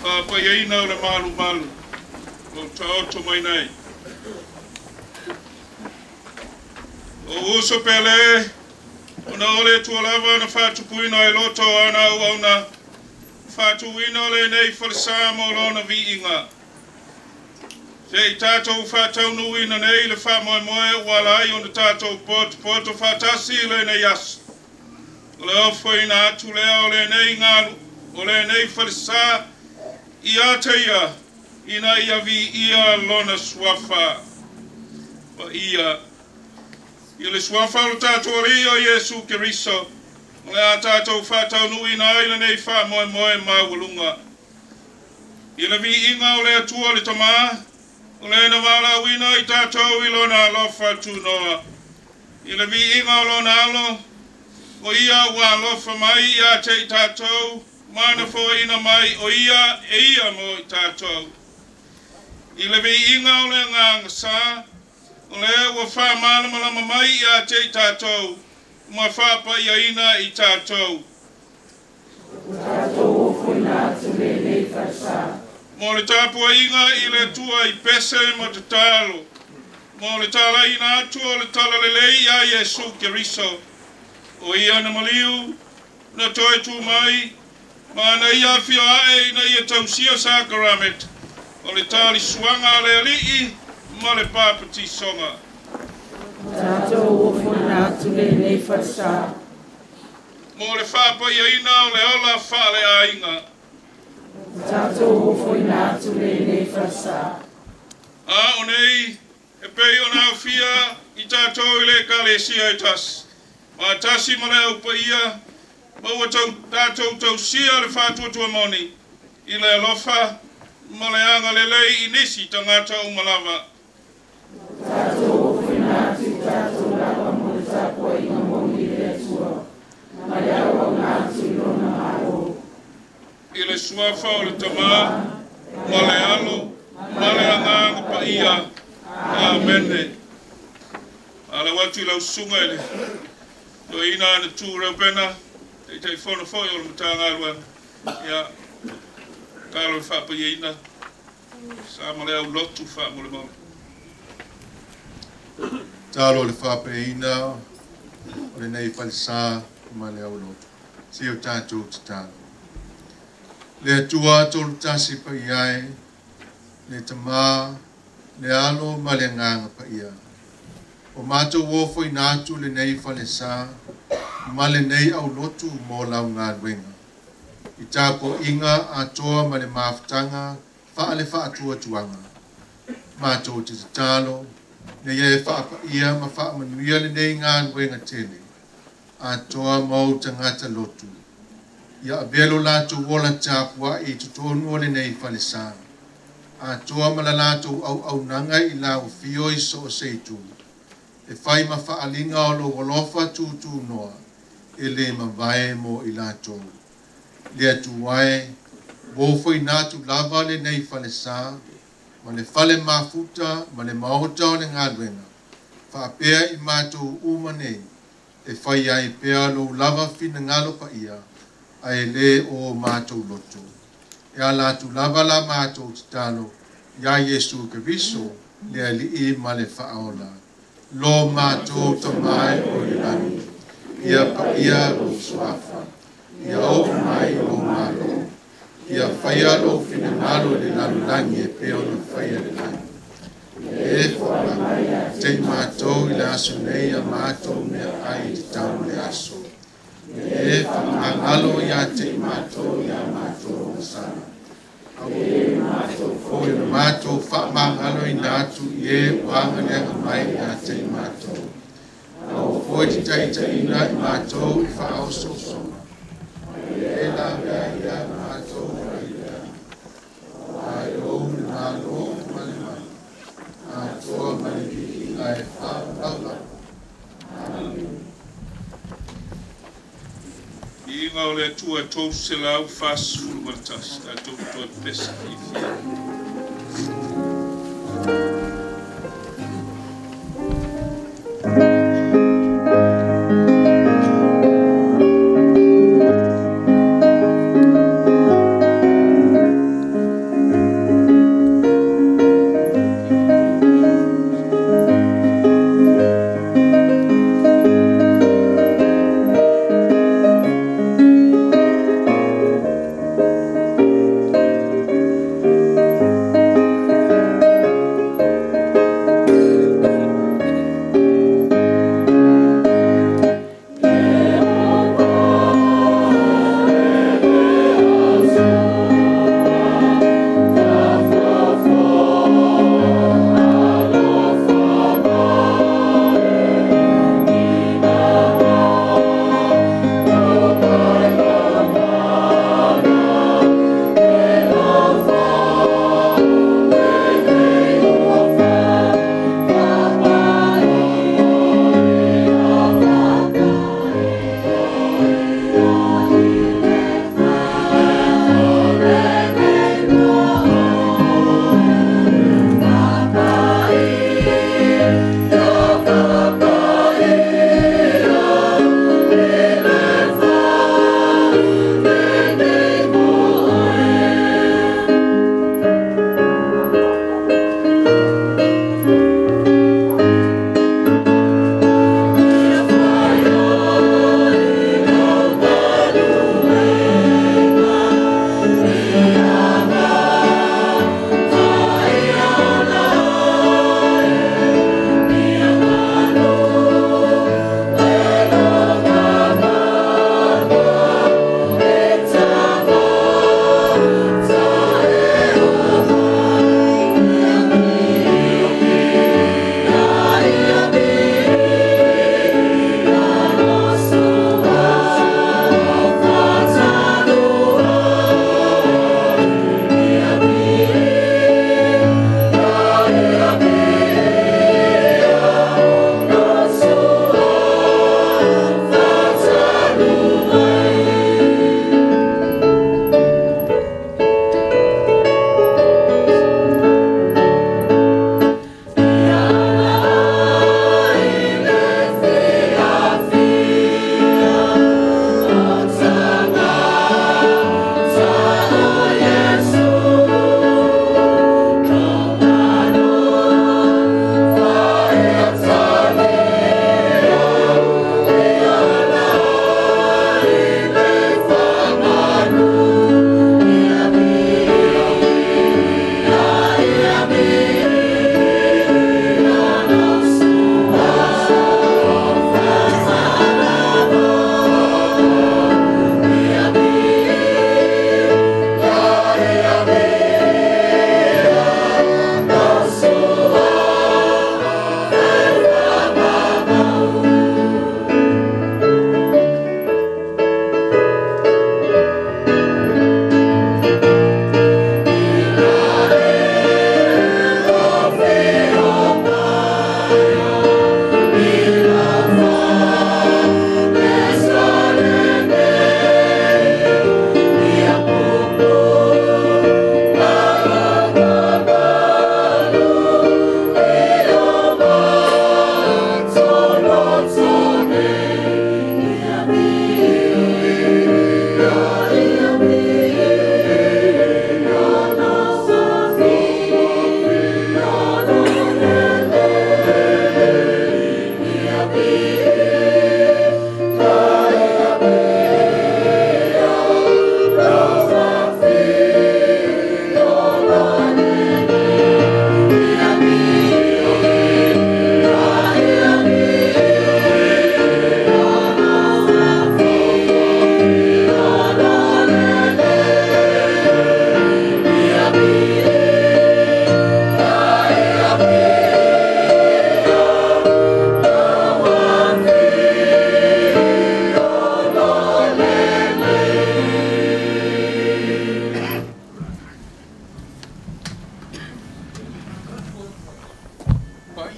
Whapai eina o le malu. O taoto mai nei. O uso pele. Ona ole tuolava na whatupuina e loto ana uauna. Whatuina le nei wharisamo lona viinga. Se i tātou whātau nui na nei le whamoe walai o na tātou poto whātasi le nei as. O le ofo ina atu lea o le nei ngalu, o le nei wharisa i ateia ina ia vi ia lona swafa. Wa ia. I le swafa o tātou ri o Yesu Keriso. O le a tātou whātau nui na i le nei whamoe mawalunga. I le vi inga o le atua le tamaa. O le na wala wina i tātou i lona alofa tūnoa. I le vi inga o lona alo, o ia ua alofa mai i a te i tātou, mana fo ina mai o ia e ia mo i tātou. I le vi inga o le nganga sa, o le ua wha malamalama mai i a te i tātou, ma whapa i a ina i tātou. O tātou o whuna atu le nei whasa. Mo le tāpua inga i le tua i pese ma te tālo. Mo le tāla ina atu o le tala lelei a Yesu Keriso. O ia na maliu, na toi tū mai, Mana ia fia ae ina ia tausia sakaramet. O le tali suanga le alii, ma le papati songa. Tātou ofo nā tule nei whasa. Mo le whapa ia ina o le ola whale a inga. Tātou ofo nā tule nei whasa. A o nei, e pei o nā fia i tātou i le kalesia i tas. Ma tasi ma le au pa ia, maua tātou tausia le whātuatua moni. I le alofa, ma le anga le lei i nisi tangata o malava. Tātou ofo nā tu tātou lawa mo le tāpua inga mongi le atua. Ma le awa ngā tu lona maro. I le suafa o le tamā, ma le alo, ma le anganga pa ia. Amene. Ala watu ila usunga ele. Do ina na tu raupena. Te fono foi o mtanga alwan. Ya. Kalo fa pa ina. Sa ma le au lotu fa mo le mo. Talo le fa pa ina. O le nei falsa ma le au lotu. Si o tātou titano. Le atua tolu tasi pa iai. Le tamā. Le alo ma le nganga pa ia. O mātou wofo i nātu le nei whale sā, ma le nei au lotu mō lau ngā ruenga. I tāpo inga atoa ma le māwhtanga, wha le wha atua tuanga. Mātou te talo, ne ie wha pa ia ma wha manuia le nei ngā ruenga tele. Atoa mau tangata lotu. Ia abelo lātou wola tāpua i tutonu o le nei whale sā. Atoa malalato au nanga i la o fio i so seitu. E whai ma whaalinga o lo walofa tūtū noa. E le ma vae mo i lato. Le atu wae, wofo i nātu lava le nei whale sā. Ma le whale mafuta, ma le maota o le ngāruenga. Whaapea i mātou umanei. E whai ai pea lo lava fina ngalo pa ia. Ai le o mātou loto. E ala tu lava la mātou titalo, ia Yesu Keriso, le ali ma le whaola. Lo mātou tamai o ilani, ia pa ia lo suafa, ia o mai o malo, ia whaia lo fina malo le lalulangi e peo na whaia le langi. E whaia, te mātou i le aso nei a mātou mea ai te tau le aso. E whamangalo ia te mātou ia mātou o sana. O i mātou whamangalo i nātu i e wanga leanga mai ia te mātou. O i te taita ina i mātou i whaao sosonga. E la mea ia mātou i ia. Ai o ni mālo mani mani. Mātou mani ki ai whaalaula. Amen. Inga o le tua tau se lau fas fulmatas, ta tau tua pesa i fia.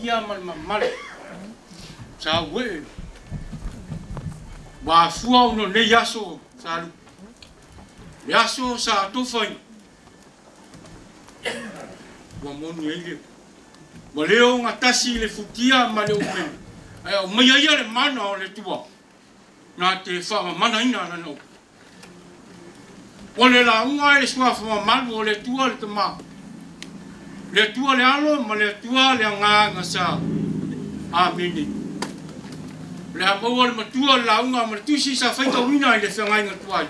ia male. Sa we. Wa fua no ne yaso sa lu. Yaso sa to fai. Wa moni ele. Wa leo ngatasi le futia ma le ume. Ai o mai ia le mana o le tua. Na te fa mana ina na no. O le la unga e sua fa malu o le tua le tama. Le tua le alo ma le tua le nga sa. Amini. Le mo le matua la unga ma tu si sa faita wina le fenga nga tua.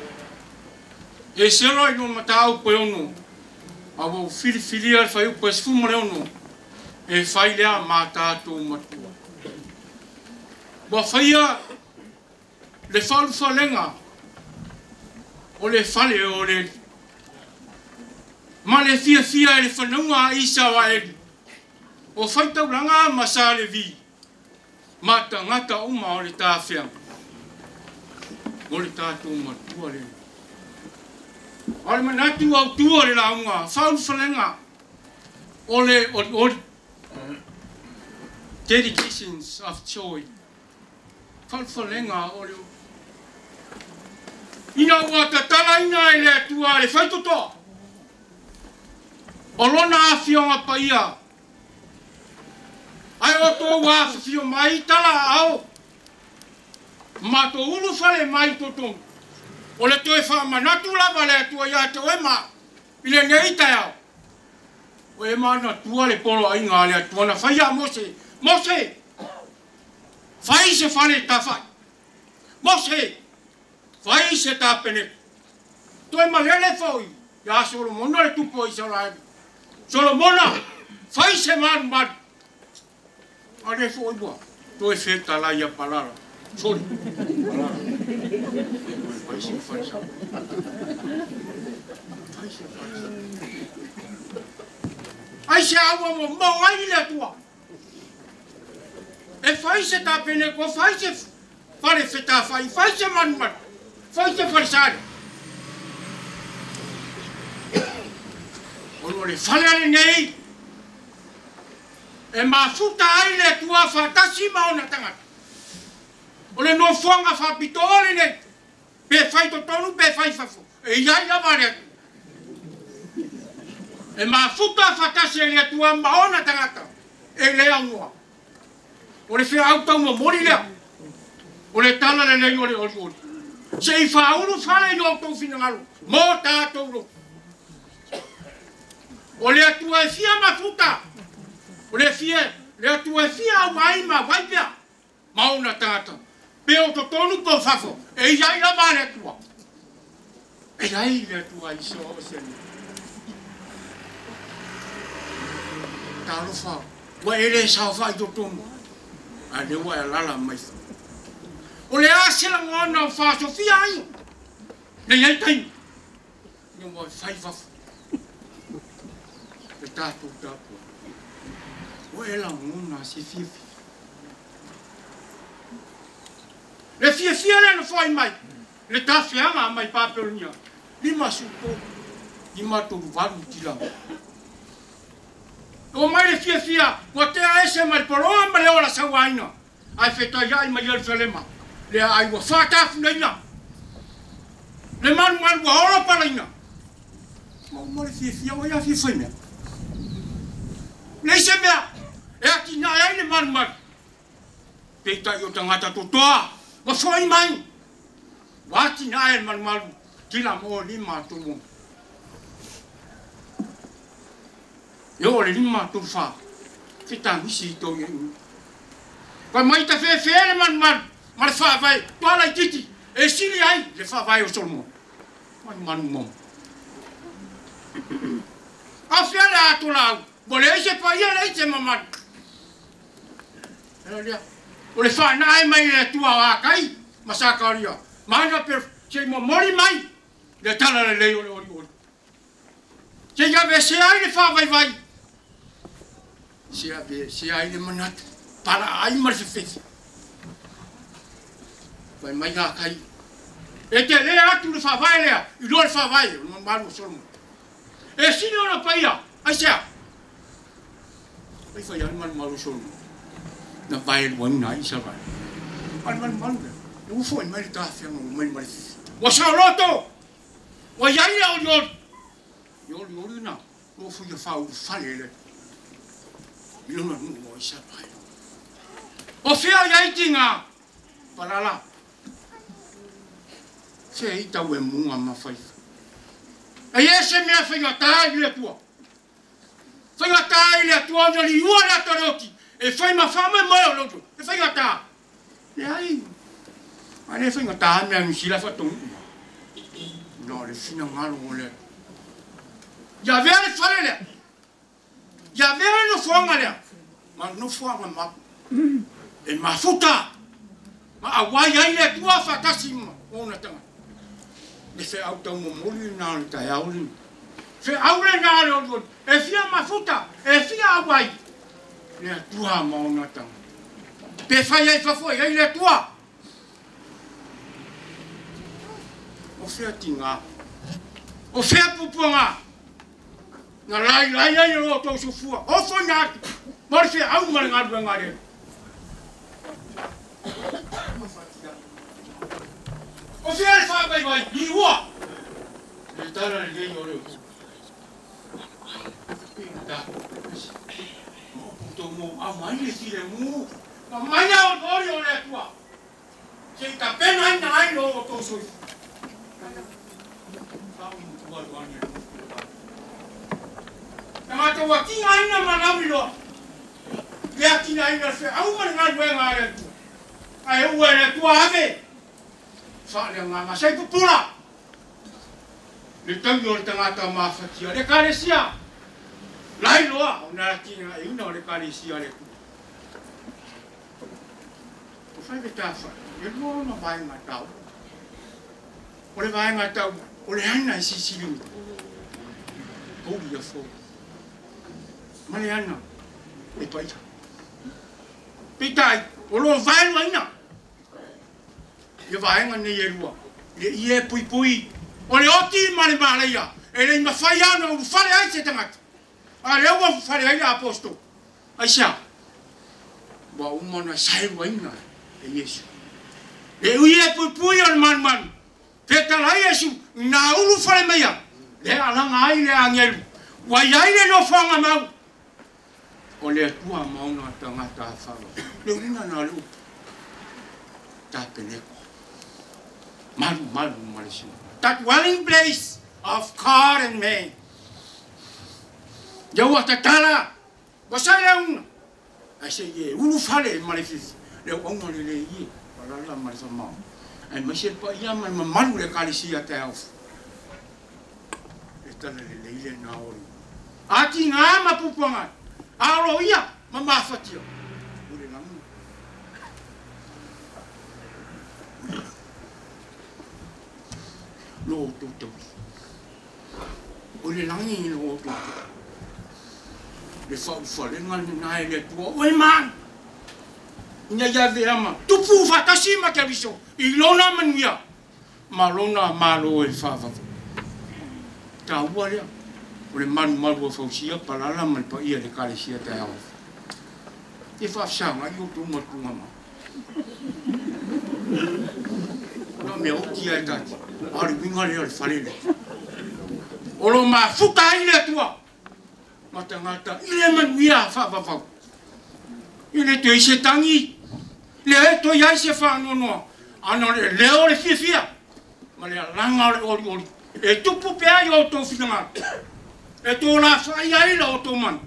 E sero no matau pe ono. Abo fili al fai po sfu mo ono. E fai le mata to matua. Bo faia le falu falenga. O le fale o le ma le fia e le whanunga isa wa e o whaita uranga ma sa le vi ma ta ngata uma o le tāwhia o le tātou matua le o le manatu au tua le launga whau whalenga o le dedications of joy whau whalenga o le ina ua tatala ina e le atua le whaitotoa. O lona a fionga pa ia. Ai o tō wā fio mai tala au. Ma tō ulu whale mai tōtong. O le tō e wha manatu lava le atua ia te oema. I le neita au. O e mana tua le polo ai ngā le atua na whaia Mose. Mose! Whai se whale ta whai. Mose! Whai se tā pene. Tō e malele whoi. Ia Solomona le tupo i Salaibi. Solomona, whai se manu manu. Are whoi bua. Tō e wheta la ia parara. Sorry. Parara. Whai se whai sa. Whai se whai sa. Ai se awa mo mau ai le atua. E whai se tā pene ko whai se whare wheta whai. Whai se manu manu. Whai se whai sari. O le whaleane nei, e mafuta ai le tua whatasi maona tangata. O le no fuanga whapito ole nei, pe whai to tonu, pe whai whafo. E iai la vare. E mafuta whatasi le tua maona tangata, e le angoa. O le whia au tau mo mori lea, o le tala le nei ole ole ole. Se I whauru whale I o tau whinangaru, mo tātou ro. O le atua e fia mafuta. O le atua e fia au maima waipea. Mauna tata. Pe o to tonu po fafo. E iai la vale atua. E iai le atua I so o seni. Talo fa. Wa ele sa fa I to tonu. A le wa lala mai. O le asela ngona fa so fia ai. Le iai tai. Ni mo fai fafo. E tātou tāpua. O e la muna se fiafi. Le fiafia le na whai mai. Le tāwhianga mai pāperonia. Lima supo. Lima toru varu tila. O mai le fiafia. Wa te aese mai paroa ma le ora sawaina. Ai whetai ai mai al whalema. Le ai wa whātāfu neina. Le manu wa ora paraina. Ma le fiafia o ia fiafai mea. Nei se mea, e aki na e le manu manu. Peita I o tangata totoa, ma whai mai. Wati na e manu manu, tila mo lima tumu. E o le lima tumu wha, whita misi I tau e unu. Kai mai ta whee le manu manu, ma le wha vai, tuala I titi, e sili ai, le wha vai o Solomon. Manu manu momo. A whea le ato lau. Bole se pa ia le se mamad. Ela o le fa nai mai le tua wa kai masakaria. Mana per se mo mori mai. Le tala le o le. Se ya ve se ai le fa vai. Se ai le manat para ai mar se fez. Vai mai ga kai. E te le atu le fa vai le. I lo le fa vai, no malu solo. E sino na pa ia. Ai se Ai fa yan man malu so. Na vai wan na isa vai. Man. Nu foi mai ta fiang mai. Wa sa roto. Wa yai le yo na. No fu ya fa fale le. Ilo na no isa vai. O fia yai tinga. Parala. Se ita we munga ma fai. Ai ese me fa ya ta ile tua. Fa ya ta ile tua no li ua toroti. E fai ma fama mo lo. E fai ya ta. E ai. Ai fai ya ta me mi sila fa tong. No le fina ngalo le. Ya vere fare le. Ya vere no fonga le. Ma no fonga ma. E ma futa. Ma awai ai le tua fa kasima. Ona tanga. Le fe auto mo moli na le tai auli. Fe aule na le. E fia ma futa. E fia awai. Le tua ma ona tanga. Pe fai ai fa foi ai le tua. O fea tinga. O fea pupunga. Na lai ai o to sufua. O foi na. Mor fe au mal ngadu ngare. O fea fa vai ni wa. E tara le yo le. Da. Mo puto mo a mai le tire mu. Ma mai o le tua. Se ta pena ai no to sufua. Tamato wa kinga ina manamilo. Ya kinga ina fe au man ngadu ngare. Ai uere tua ave. Fa le ngama sai pupula. Le tango le tangata ma fatia le karesia. Lai loa ona kinga ina le karesia le. O fai betafa. E no no vai matau. O le vai matau. O le ana sisili. O ia fo. Male ana. E paita. Pitai, o lo vai loina. E vai nga ne yerua. Le ie pui. O le oti male ia. E le ma fai ana o fare ai se tangata. A le o fare ai apostol. Aisha. Wa umana sai loina. E Yesu. E ie pui o man. Peta la Yesu na ulu fare meia. Le alanga ai le angelu. Wa yai le no fanga mau. O le tua mau na tangata fa. Le una na lu. Ta peleko. Malu malisi. That dwelling place of God and man. Jawa tatala. Basaya un. I say ye ulu fare malifis. Le onga le ye. Wala malisa mau. Ai masih pa ia man malu le kalisia te au. Eta le ile na ori. Ati nga ma puponga. Aro ia mama fatio. Ure namu. Lo to. Ure nangi lo to. Le fa le ngal na ile tua. Oi man. Nya ya veama. Tu pu fatasi ma ke viso. Ilona mania. Malona malo e fava. Ta uaria. Ole man malu fausia palala man pa ia le kalesia te au. E fa sanga yo tu mo tu mama. No me o tia ta. Ari winga le falele. Olo ma futa ile tua. Matangata ile man wia fa. Ile te ise tangi. Le to ya se fa no. Ano le o le fia. Ma le langa le ori. E tu pu pe ai o to fina. E to la fa ai la o to man.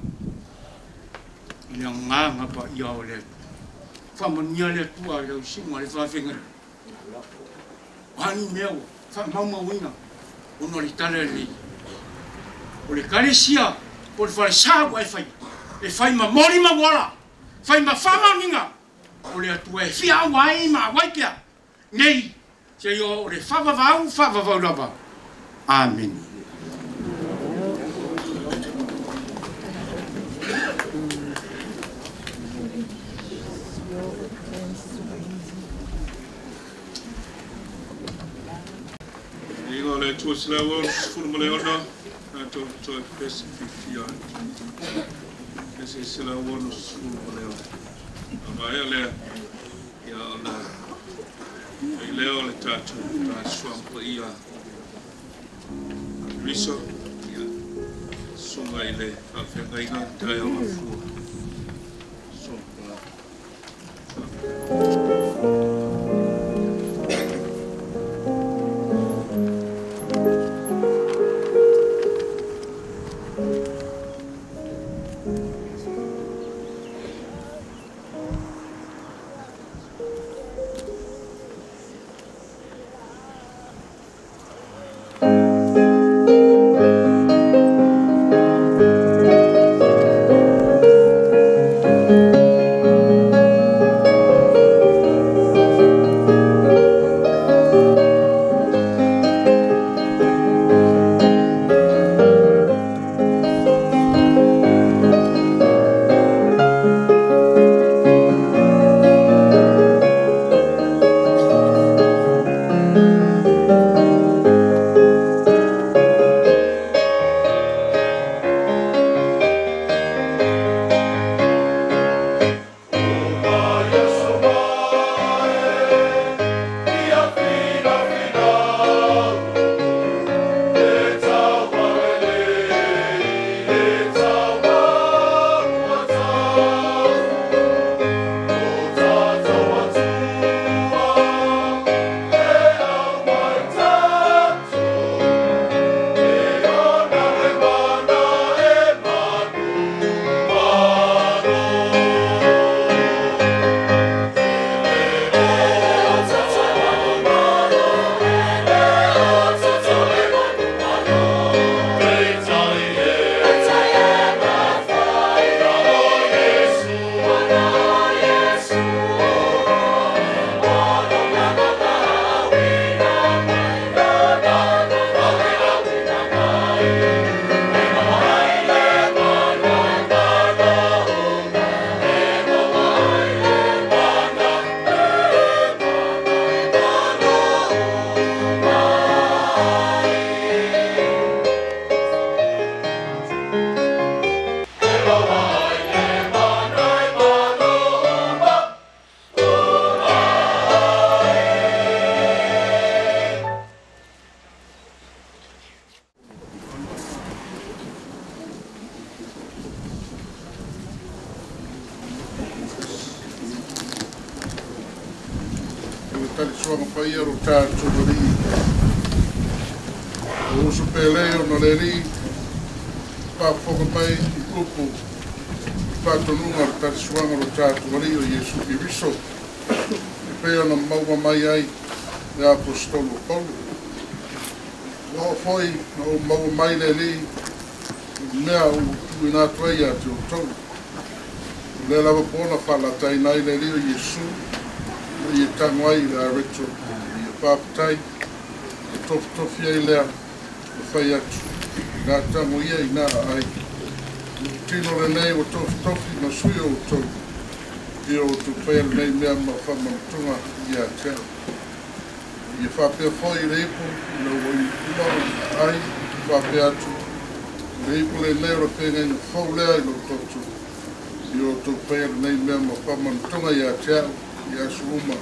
Ile nga pa ia o le. Fa mania le tua le si ma le fa finga. Ani meu, fa mama winga. Uno le tale le. O le kalesia, o le fa sa wa fai. E fai ma mori ma wala. Fai ma fama ninga. O le atua e fia wai ma wai kia. Nei, se yo le fava vau lava. Amen. Igo le tua slawo furmule ona to best 50. se sila wono sulu leo. Ama leo ya ona leo le tatu ta swampo ia riso ya sunga ile afengaina tayo mafu. Suama pai aro tātou ri. O usu peleo no le ri. Pāwhoka mai I kupu. Pātonunga ro tari suanga ro tātou ri o Iesu Kiriso. E pēa na maua mai ai e apostolo Paulo. Wao foi na o maua mai le li. Mea o tuina tuai a te o tau. Le lava pona whalatai nai le li o Iesu. I tango ai le areto I papatai I tofi ai lea le whai atu Nā tango ia I nā ai Tino le nei o tofi na sui o tau I o tu whai nei mea ma whamamatunga I a teo I whapea whai le ipo I na o I ula ai whapea atu Le ipo le nei o whenga I na whau lea I lo totu I o tu whai nei mea ma whamamatunga I a teo I asu uma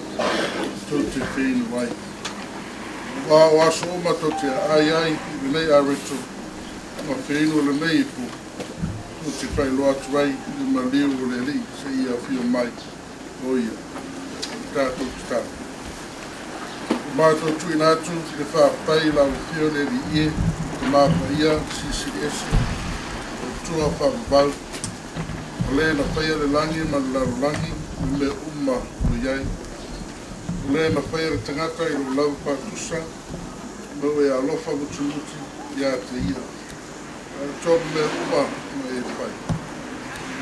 to te whinu ai. O asu uma to te ai I nei areto ma whinu le nei ipu to te whai loa tu ai I ma liu o le li se ia whio mai o ia. Tātou te tātou. Mātou tui nātu te whāpai lau whio le li ie te māpa ia CCS o tua whāpapau. O le na whaia le langi ma le laro langi me uma o iai. Le na whaia le tangata I lo lau pātusa, no e alofa mutumuti I a te ia. Tō me uma ma e whai.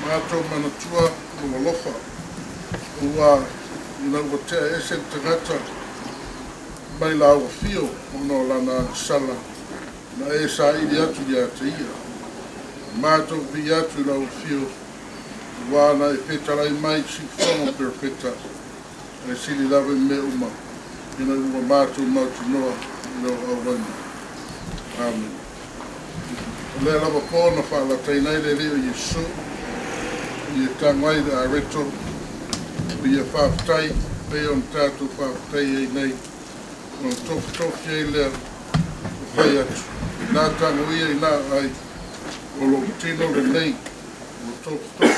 Mātou mana tua no alofa. Ua I na ua tea ese tangata mai la awa whio o no lana sala. Na e sa ili atu I a te ia. Mātou vi atu I lau whio Wana e petarai mai si whango per peta. E sili lawe me uma. Ina ua mātou mautu noa. Ina o wani. Amen. Le lava pōna whaala teinai le leo Iesu. ia tangai a reto ia whaafitai pe on tātou whaafitai ei nei on tofi ei lea whai atu nā tango ia i nā ai o lo tino le nei o tofi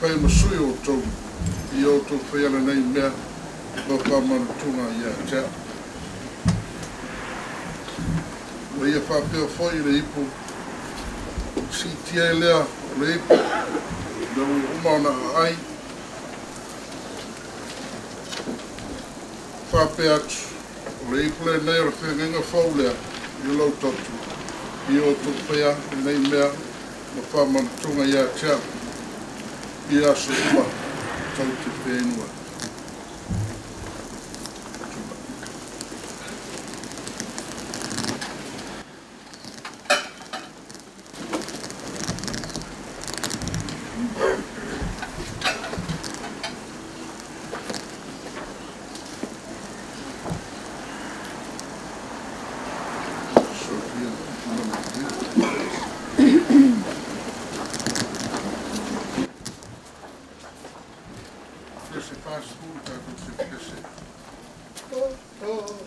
whai masui o tau i o tau whai ala nei mea o whamantunga ia tea o ia whapea whai le ipu si tia lea le ipu na umana ai whapea atu o le ipu le nei o le whengenga whau lea i lau tatu i o tu whea i nei mea na whamantunga ia tea i aso uma tau te whenua No.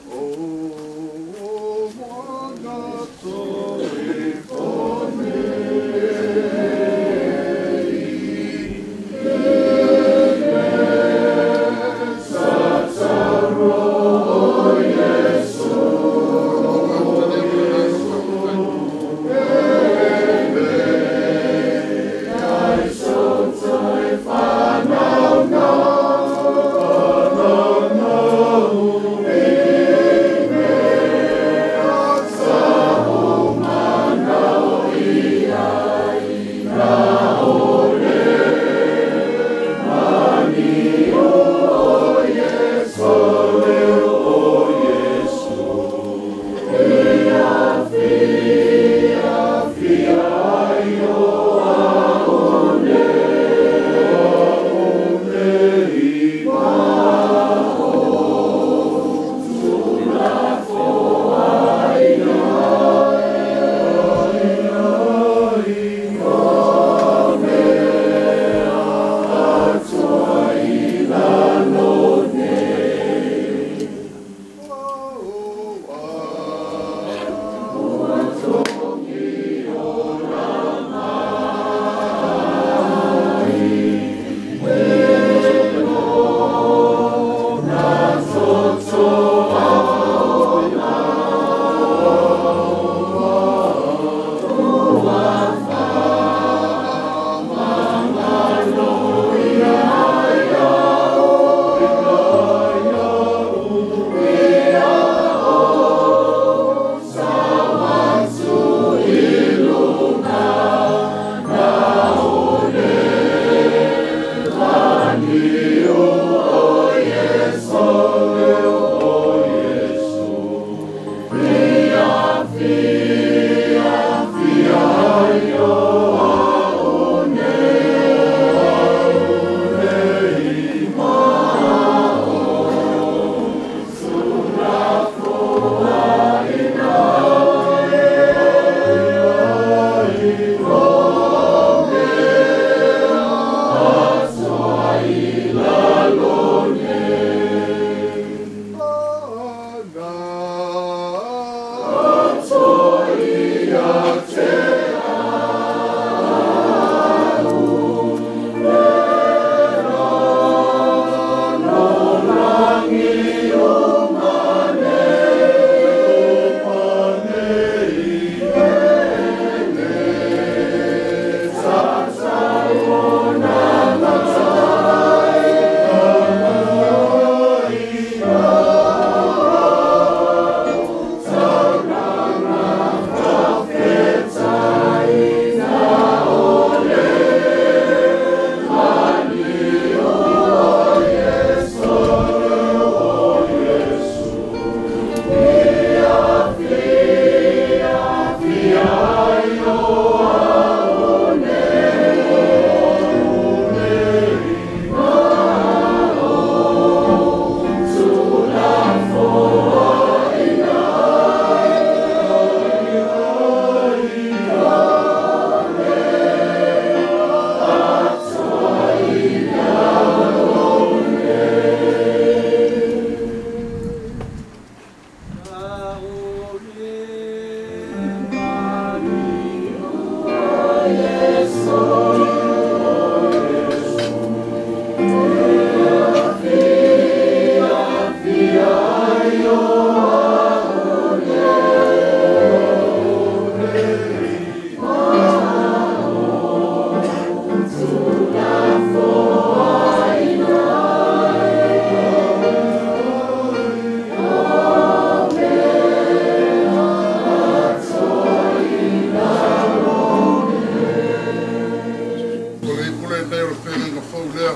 lea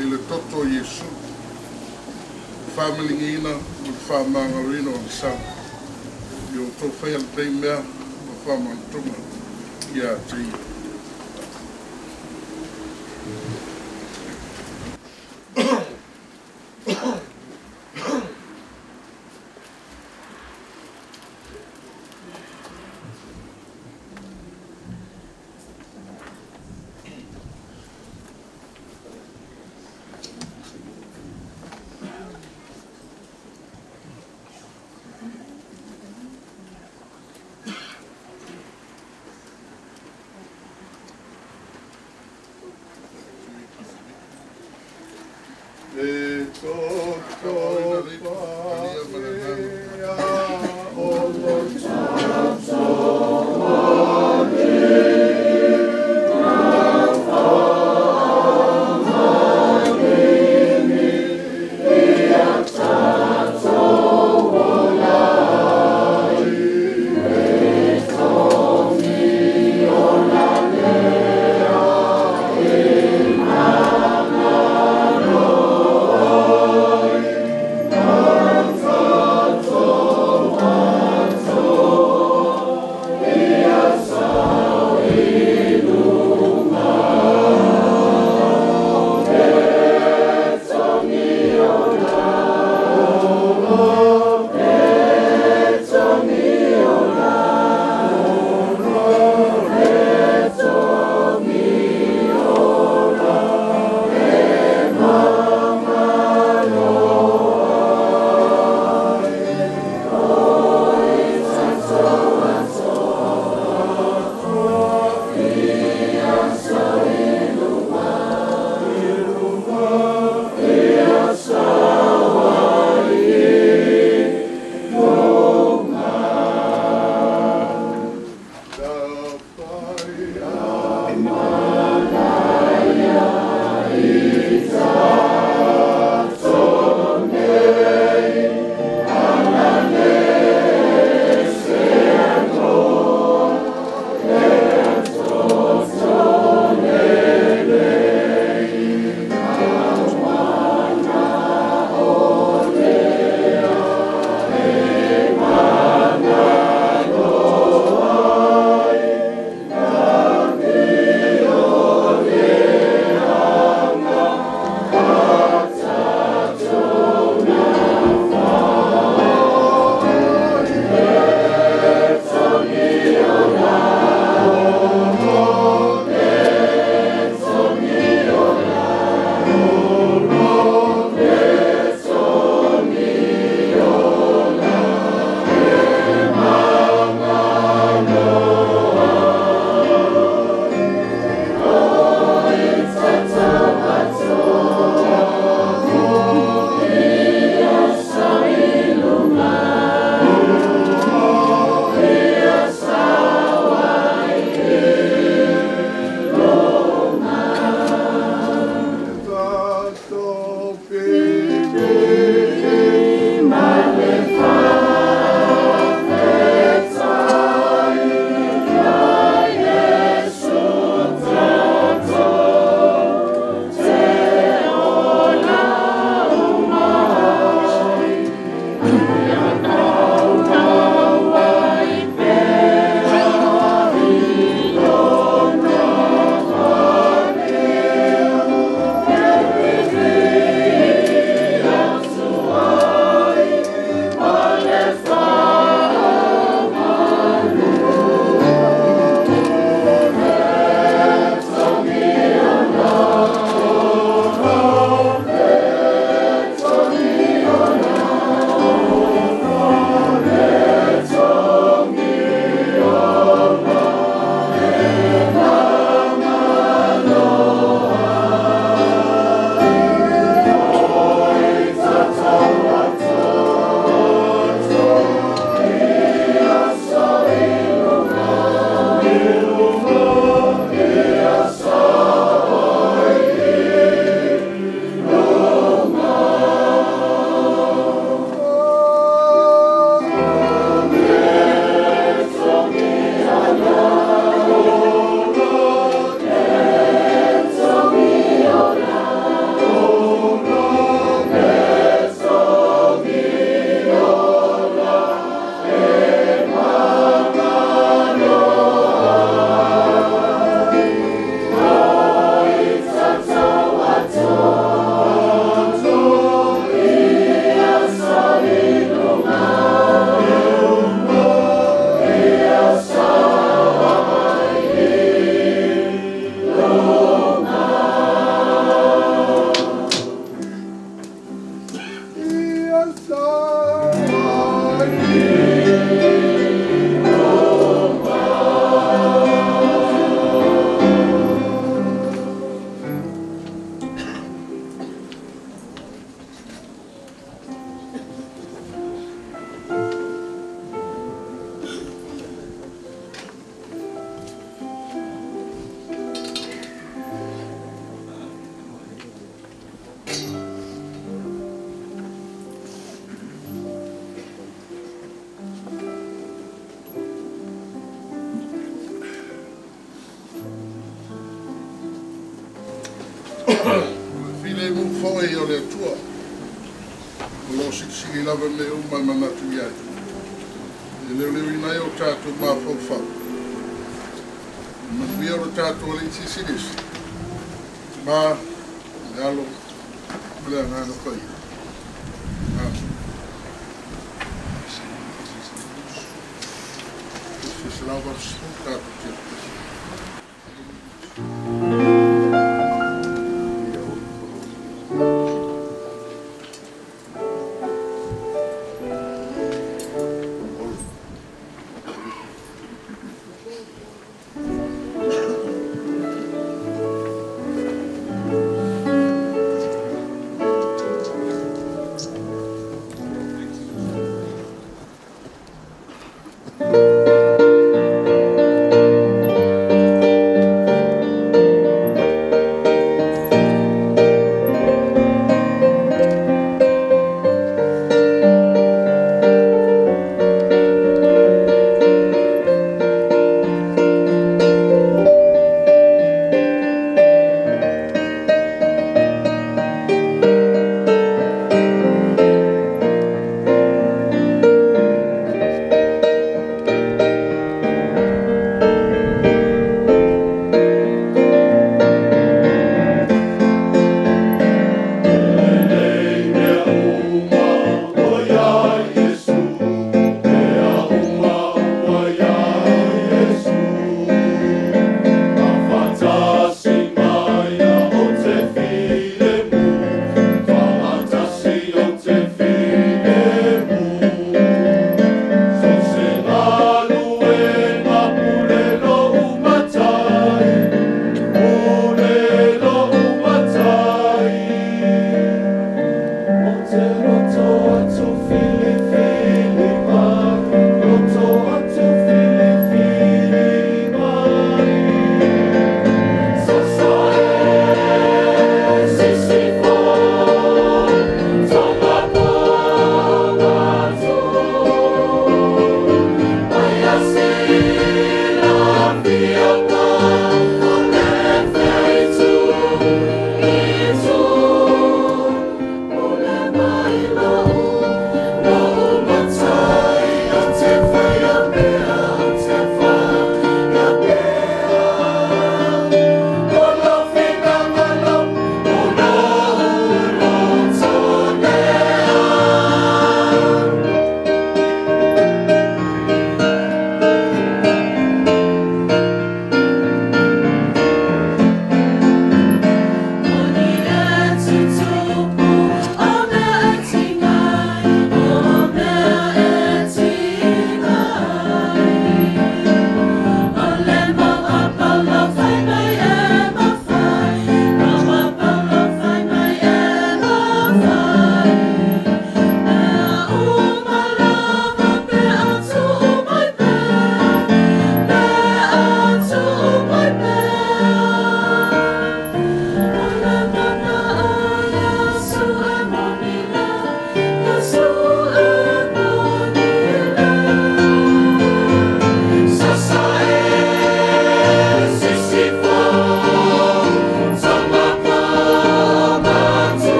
i le toto Iesu. Whamalingina, o whamangaruina o Nisau. I o tō whai al tei mea, o whamantunga i a tei. Oh fo'i o le atua. O lo sikisiki lava me uma manatu iai. E leo leo inai o tātou mā whauwhau. Manuia o tātou le iti sinis. Mā, le alo, mele ngāna whai. Se lava tātou kia.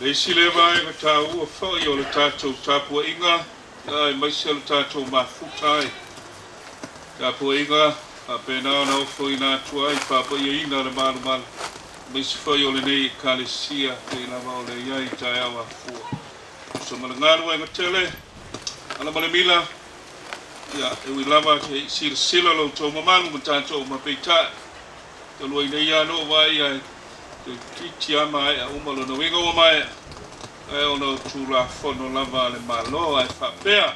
Le sile vai ka tau fo yo le tatou tapu inga ai mai se le tatou mafutai tapu inga a pena no fo ina tuai pa pa ina le malu malu mai se fo yo le nei kalesia te la va le yai tai awa fu so malangaru e tele ala male mila ya e wi lava te sila lo to mamalu mtato mapeta to lo ina ya no vai ai Kitia mai a umalo no wingo mai e ono tula fono lava le malo ai fa pea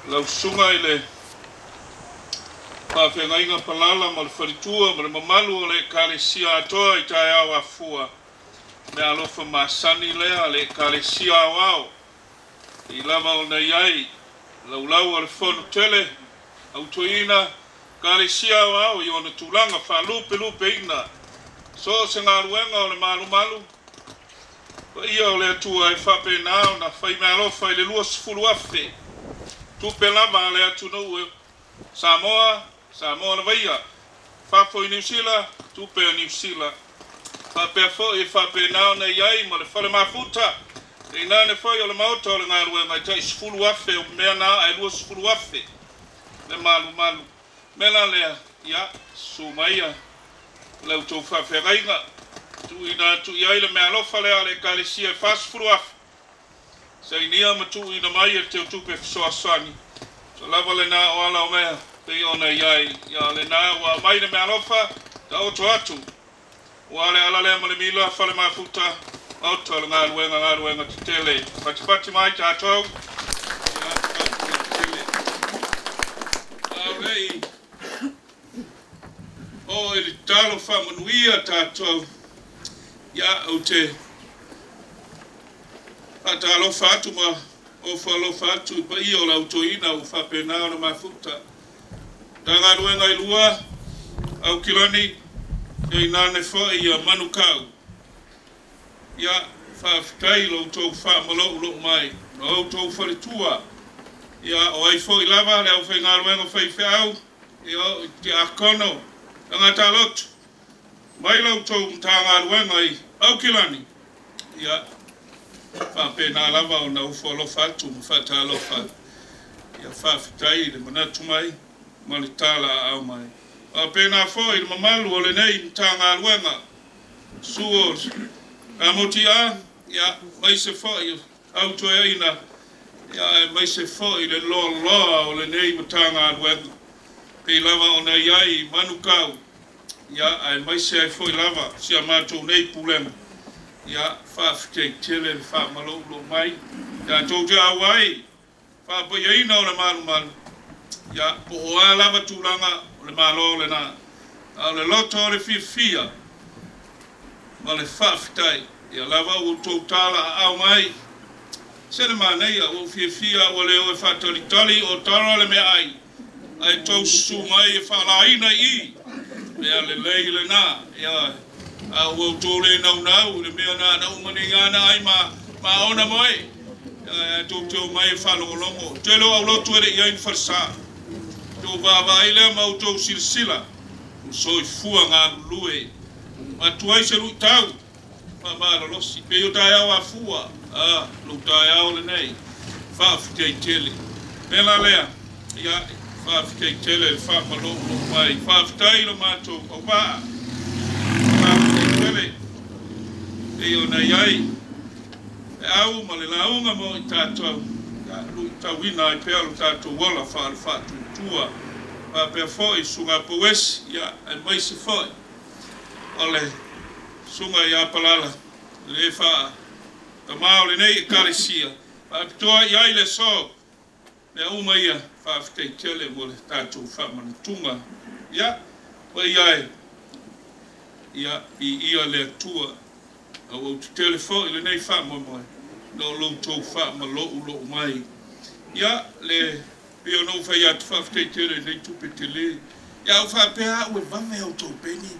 lau sunga ile pa fe ngai nga palala mal faritua mal mamalu le kalesia atoa i tai awa fua me alofa masani le kalesia wao i lava ona iai lau al fono tele autoina kalesia wao i ona tulanga fa lupe ina so se ngā ruenga o le malu ia o le atua e whape nao na whai mea lofa i le lua sifuru afe tupe lava le atu nou e Samoa na vaia whafo i New Zealand tupe o New Zealand whape a fo i whape nao na iai ma le whale mafuta e nā ne whai o le mauta o le ngā ruenga i tai sifuru afe o mea nā e lua sifuru afe le malu mela lea ia sumaia lau tau whawhegainga tu iai le mea lofa lea le kalesia e whasfuru afu sa inia ma tu ina mai e te utupe fisoasani so lava le nā o ala o mea pei ona iai ia le nā wa mai le mea lofa ta oto atu wa le ala lea ma le mila whale mafuta auto le ngā ruenga te tele pati mai ta atau aurei o ele talo whamanuia tātou ia au te patalo whatu ma o whalo whatu pa i o lau toina o whapena o na mafuta tanga ruenga i lua au kilani e i nane wha i a manukau ia whawhitai lau tau whamalou mai no au tau wharitua ia o ai fo i lava le au whainga ruenga whaiwhau ia te akono Tangata lotu mai lau tau mtanga ruenga i au kilani ia whapena lava o na ufo alofa atu mwhata alofa ia whawhitai le manatu mai mali tala au mai whapena fo i le mamalu o le nei mtanga ruenga suos a moti a ia mai se fo i au toa ina ia mai se fo i le loa o le nei mtanga ruenga Pei lava o na iai manukau ia ai mai se ai foi lava si a matou nei pulema ia whawhitei tele le whamalolo mai ia tau te awai whapayaina o le malu ia po o a lava tūlanga o le malo le nā a le loto o le fia ma le whawhitai ia lava o tau tala au mai se le manei o fia o le o e whataritali o tara le mea ai tau su mai e whalaina i mea le lei le nā ia a ua tōle nau le mea nā umani ngana ai ma ona moe ia tau mai e whalongolongo telo au lotu ere ia in whalsa tau vava ile ma au tau silsila soi fua ngā lue ma tuai se rui tau ma losi pe o tai au a fua lo tai au le nei whawhitei tele mela lea ia whawhitei tele whamalolo mai whawhitai lo mātou o paa whawhitei tele e o na iai e au ma le launga mo i tātou lui tawina i pea lo tātou wala whatutua pēr foi sunga powes ia ai mai se foi ole sunga ia palala le fa tamao le nei kalesia pa toa ia ile so me uma ia fa fte tele mo le tatu fa mantunga ia pa ia ia le tua o telefone le nei fa mo no lo to fa ma lo mai ia le Pio no fai at fafte tere nei tupe tele. Ia o fa pea ue vame auto peni.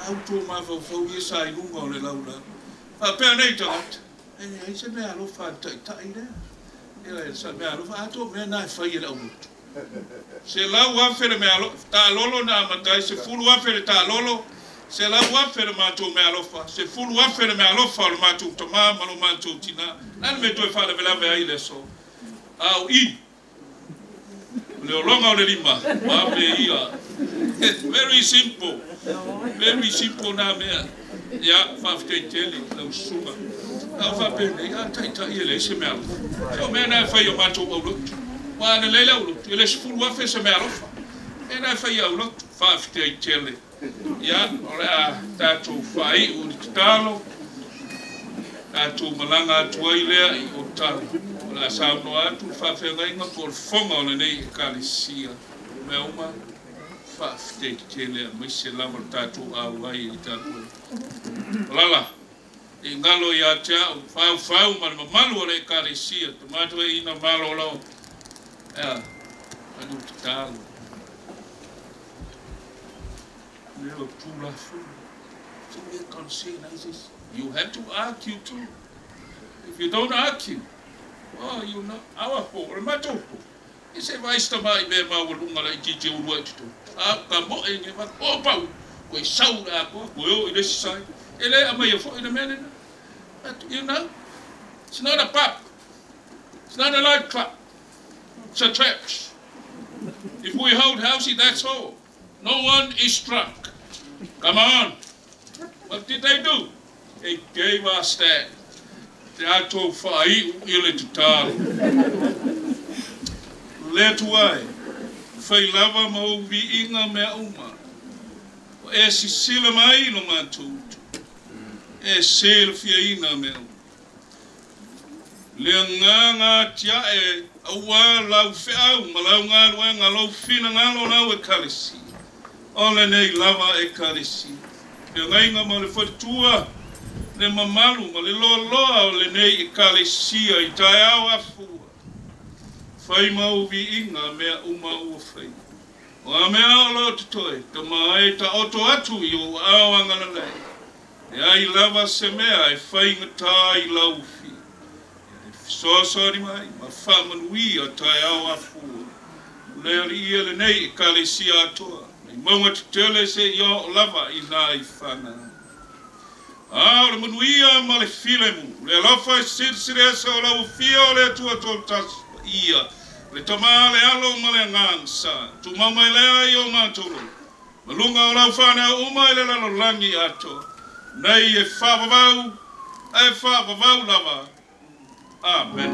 Auto ma fa ia sa i lunga o le laula. Fa pea nei tagat. E se mea lo fa tai rea. Ia se mea lo fa ato mea nai fai e la umutu. Se lau afere mea lo, ta lolo na matai, se fulu afere ta lolo. Se la wafe le mātou me alofa, se fulu wafe le me alofa o le mātou tama ma lo mātou tina. Nana me toi whale velave ai le so. Au I. Le olonga o le lima, mape ia. Very simple. Very simple na mea. Ya, whafte tele, lau suga. Au whapene, ya taita i ele se me alofa. So mea na whai o mātou au lotu. Wana leila au lotu, ele se fulu wafe se me alofa. Mea na whai au lotu, whafte tele. Ya, ora tātou whai o te talo, tātou malanga atua i lea i o talo. Ora sauno atu, whawhenga inga por whonga o nei e kālesia. Mea uma, whawhite te lea, maise lama tātou au ai i tātou. Lala, i ngalo i atea, whau ma le mamalu o le kālesia, tomato e ina malo lau. Ya, anu te talo. You have to argue too. If you don't argue, oh, you're not our fault. He said, "Why is the my me ma walunga la iti uru atu? Ah, kamo e nge ma o pau. Ko saura ko ko ile sai. Ele ama ye fo ina mena. But you know, it's not a pub. It's not a nightclub. It's a church. If we hold housey, that's all. No one is drunk. Come on. What did they do? They gave us that. Te ato whai ile te tālo. Le tuai. Whai lava mau vi inga mea uma. O e si sila mai no mātūtu. E sila fia ina mea uma. Le ngā tia e aua lau whiau. Ma lau ngā luenga lau whina ngalo lau e kalesi. Ole nei lava e karisi. Pea ngainga ma le whatua, le mamalu, ma le loa loa o le nei e karisia i tae au afua. Whai mau vi inga mea uma ua whai. O a mea o lo te toi, ta mai ta oto atu i o awangana nei. E ai lava se mea e whai ngata i laufi. E sosori mai, ma whamanui a tae au afua. Le ali ia le nei e karisia atoa. Maunga te tele se yo lava i nā i whana. O le manuia ma le filemu. Le alofa e sirsire esa o lau fia o le atua tō tasu ia. Le tamā le alo ma le ngansa. Tu mauma i lea i o mātoro. Malunga o lau whana uma i le lalo langi ato. Nei e whawavau lava. Amen.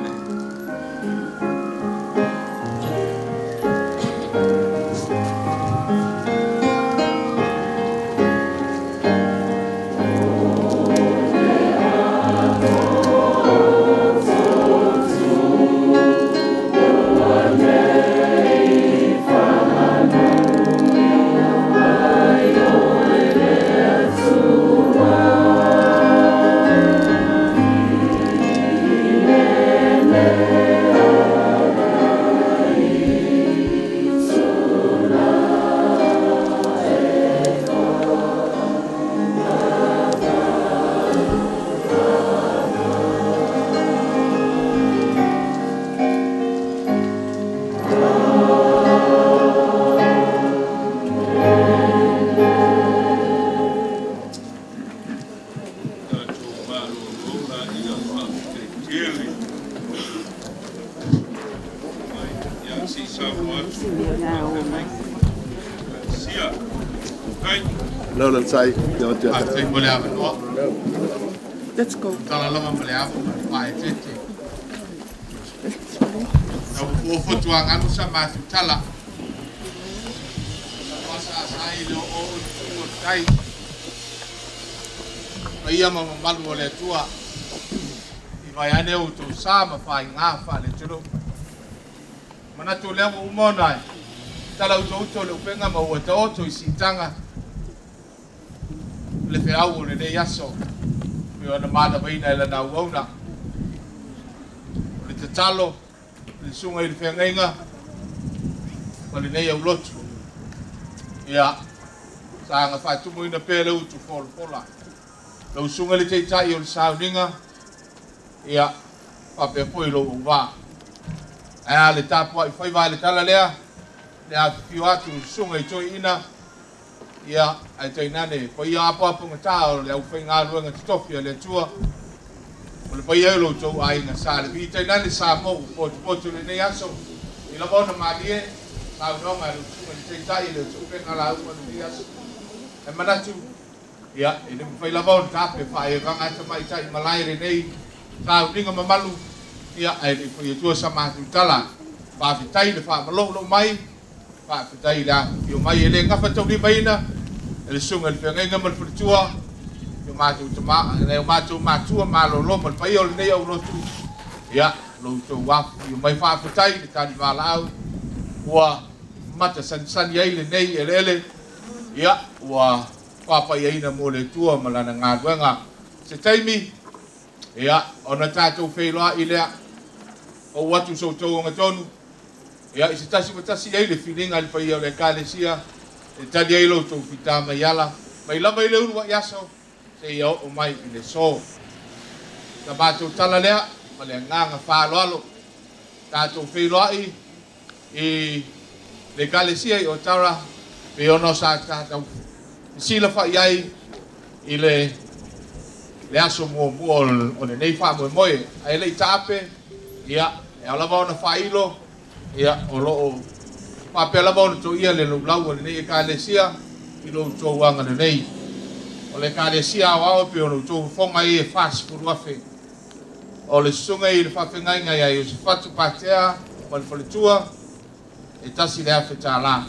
Let's go. Ia ma malu o le tua i vai ane o tu sa ma fai ngā wha le tiro mana tu lea mo umona tala uto uto le upenga ma ua ta oto i sitanga le whiau o le nei aso i ona mana maina e la nau auna le te talo le sunga i le whengainga ma le nei au lotu ia sa anga whai tumu ina pēle utu fol pola lau sunga le teitai o le sauninga ia pape poi lo uwa ea le tapua i whai vai le tala lea le a whiu atu sunga i toi ina ia ai te nane po ia apa ngata o le au whainga ruanga titofi le tua o le pai lo to ai nga sa le vi te nane sa mo po le nei aso i la bona malie au no ma lu te tai le tu penga la u le aso e manatu ia e le fai la bona ta pe fai ranga te mai tai malai le nei sa ringa mamalu ia ai le fai tu sa ma tu tala pa fitai le fa malo lo mai pa fitai la io mai le nga fa tau mai na le sunga le penga mal futua io ma tu ma le ma tu ma lo lo mal pai o le nei o lo tu ia lo tu wa io mai fa fitai le tani malau wa mata san ye le nei ele ia wa papa ye ina mo le tua malana nga wenga se taimi ia ona tatou feiloa ile o watu so to nga tonu ia isi tasi ye le filinga le pai o le kalesia e tali ye lo to fita mai yala mai lava ile unu wa yaso se ia o mai ile so ta bato tala lea ma le nganga fa lolo tatou feiloa i le kalesia o tara pe ono sa tatou sila fa yai i le aso mo o le nei fa mo moe ai le tape ia e ala bona fa ilo ia o lo pa pe ala bona to ia le lau o le nei kalesia i lo to wanga le nei o le kalesia o pe o to fonga i fast food wafe o le sunga i le fa fenga ngai ai o se fatu patea o le folitua e tasi le afeta la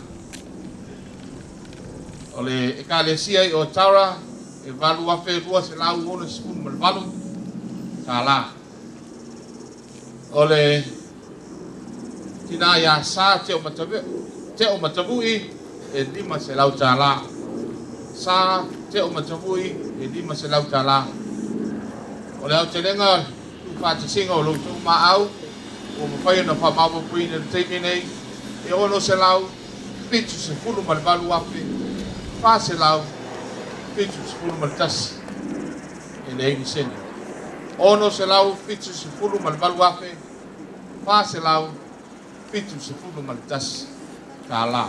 o le ekalesia o tara e valu afe rua se lau ona skun mal valu sala o le tina ya sa te o matavu e lima se lau tala sa te o matavu e lima se lau tala o le au telenga tu fata singa o lo tu ma au o mo fai na fa ma bo puina te nei e ono se lau pitu se fulu mal valu afe fase lau pitu se fulu mal tas e le egi sene ono se lau pitu se fulu mal valu afe fase lau pitu se fulu mal tas ka la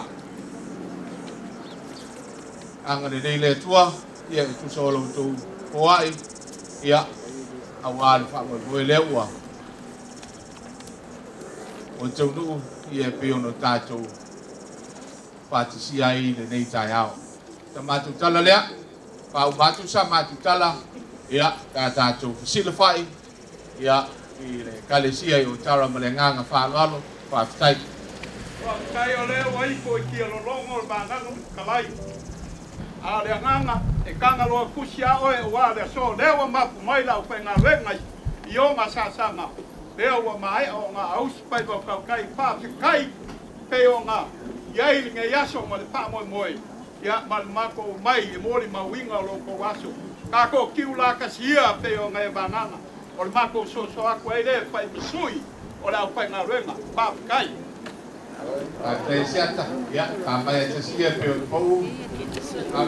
anga le nei le tua ia e tu solo tu oai ia awal fa mo boe le ua o tau nuu ia pe ono tātou pātisi ai le nei tai ao. Ta mātou tala lea, pāu mātou sa mātou tala, ia tā tātou fasila whai, ia i le kalesia i o tara ma le nganga whālalo, whāwhitai. Whāwhitai o leo wai ko i kia lolongo le mānganga kalai. A le nganga e kanga loa kusi a oe o wā le so, lewa mapu mai lau whenga rengai i o ngā sāsanga. Leo wa mai o ngā auspai wa kaukai pāwhikai pe o ngā iai nge yaso ma le pā moi moi. Ia malimako mai e mori mawinga o loko waso. Kako kiu la kasia pe o ngā e banana. O le mako so aku ai le pai misui o le au pai ngā renga pāwhikai. Te siata, ia, ka mai te sia pe o le pou. Ka